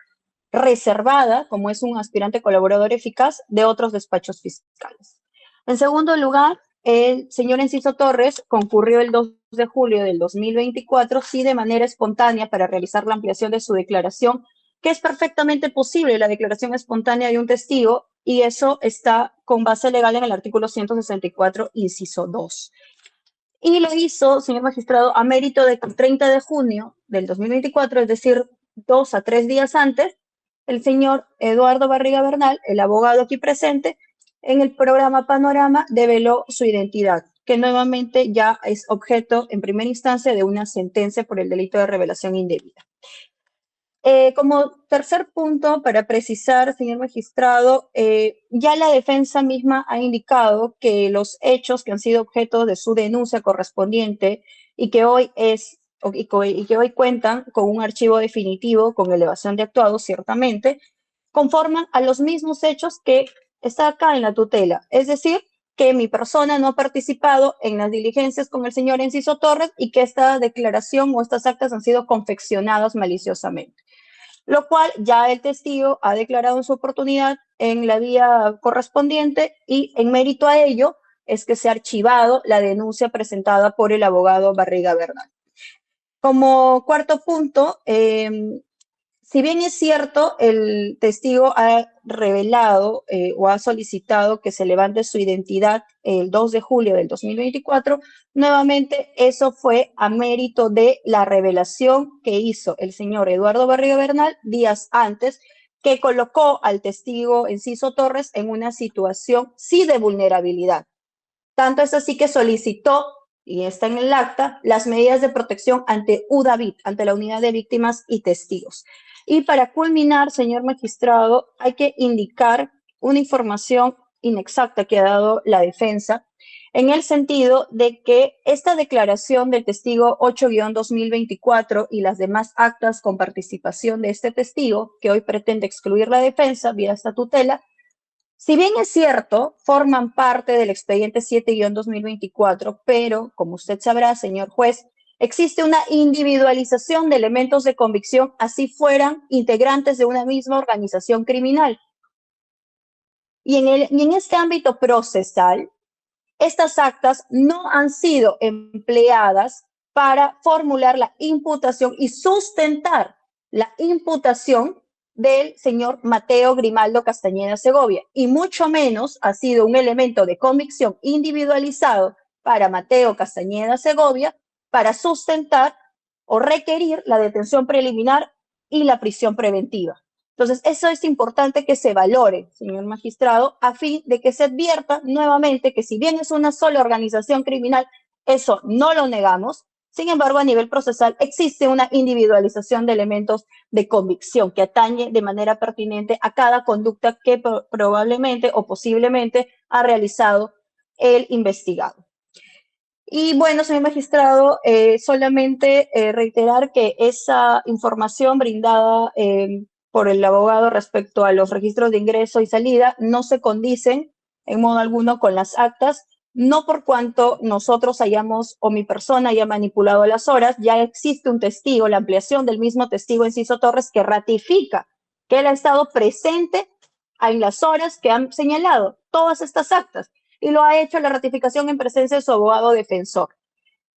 reservada, como es un aspirante colaborador eficaz, de otros despachos fiscales. En segundo lugar, el señor Enciso Torres concurrió el 2 de julio del 2024, sí de manera espontánea, para realizar la ampliación de su declaración, que es perfectamente posible la declaración espontánea de un testigo, y eso está con base legal en el artículo 164, inciso 2. Y lo hizo, señor magistrado, a mérito de que el 30 de junio del 2024, es decir, 2 a 3 días antes, el señor Eduardo Barriga Bernal, el abogado aquí presente, en el programa Panorama develó su identidad, que nuevamente ya es objeto en primera instancia de una sentencia por el delito de revelación indebida. Como tercer punto, para precisar, señor magistrado, ya la defensa misma ha indicado que los hechos que han sido objeto de su denuncia correspondiente y que hoy cuentan con un archivo definitivo con elevación de actuado, ciertamente, conforman a los mismos hechos que está acá en la tutela. Es decir, que mi persona no ha participado en las diligencias con el señor Enciso Torres y que esta declaración o estas actas han sido confeccionadas maliciosamente, lo cual ya el testigo ha declarado en su oportunidad en la vía correspondiente, y en mérito a ello es que se ha archivado la denuncia presentada por el abogado Barriga Bernal. Como cuarto punto, si bien es cierto, el testigo ha revelado o ha solicitado que se levante su identidad el 2 de julio del 2024, nuevamente eso fue a mérito de la revelación que hizo el señor Eduardo Barriga Bernal días antes, que colocó al testigo Enciso Torres en una situación sí de vulnerabilidad. Tanto es así que solicitó, y está en el acta, las medidas de protección ante UDAVIT, ante la Unidad de Víctimas y Testigos. Y para culminar, señor magistrado, hay que indicar una información inexacta que ha dado la defensa, en el sentido de que esta declaración del testigo 8-2024 y las demás actas con participación de este testigo, que hoy pretende excluir la defensa vía esta tutela, si bien es cierto, forman parte del expediente 7-2024, pero, como usted sabrá, señor juez, existe una individualización de elementos de convicción, así fueran integrantes de una misma organización criminal. Y en este ámbito procesal, estas actas no han sido empleadas para formular la imputación y sustentar la imputación del señor Mateo Grimaldo Castañeda Segovia, y mucho menos ha sido un elemento de convicción individualizado para Mateo Castañeda Segovia para sustentar o requerir la detención preliminar y la prisión preventiva. Entonces, eso es importante que se valore, señor magistrado, a fin de que se advierta nuevamente que si bien es una sola organización criminal, Eso no lo negamos. Sin embargo, a nivel procesal existe una individualización de elementos de convicción que atañe de manera pertinente a cada conducta que probablemente o posiblemente ha realizado el investigado. Y bueno, señor magistrado, solamente reiterar que esa información brindada por el abogado respecto a los registros de ingreso y salida no se condicen en modo alguno con las actas, no por cuanto nosotros hayamos o mi persona haya manipulado las horas, ya existe un testigo, la ampliación del mismo testigo Enciso Torres, que ratifica que él ha estado presente en las horas que han señalado todas estas actas y lo ha hecho la ratificación en presencia de su abogado defensor.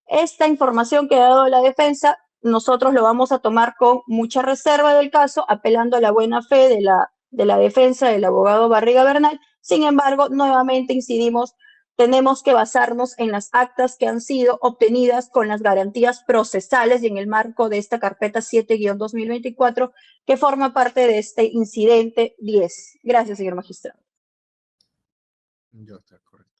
Esta información que ha dado la defensa, nosotros lo vamos a tomar con mucha reserva del caso, apelando a la buena fe de la defensa del abogado Barriga Bernal. Sin embargo, nuevamente incidimos, tenemos que basarnos en las actas que han sido obtenidas con las garantías procesales y en el marco de esta carpeta 7-2024 que forma parte de este incidente 10. Gracias, señor magistrado. Ya está, correcto.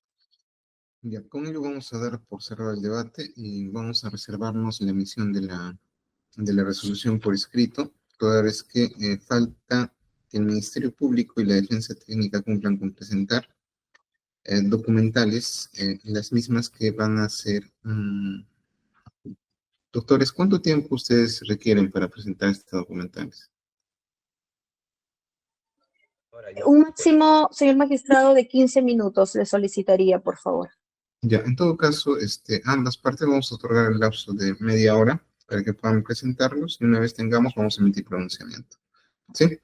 Ya, con ello vamos a dar por cerrado el debate y vamos a reservarnos la emisión de la resolución por escrito, toda vez que falta que el Ministerio Público y la Defensa Técnica cumplan con presentar documentales, las mismas que van a ser... Doctores, ¿cuánto tiempo ustedes requieren para presentar estos documentales? Un máximo, señor magistrado, de 15 minutos le solicitaría, por favor. Ya, en todo caso, ambas partes vamos a otorgar el lapso de media hora para que puedan presentarlos y una vez tengamos vamos a emitir pronunciamiento. ¿Sí?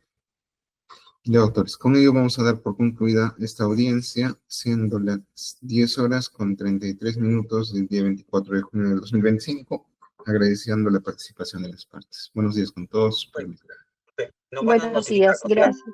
Ya, doctores, con ello vamos a dar por concluida esta audiencia, siendo las 10 horas con 33 minutos del día 24 de junio del 2025, agradeciendo la participación de las partes. Buenos días con todos. No, Buenos días, gracias.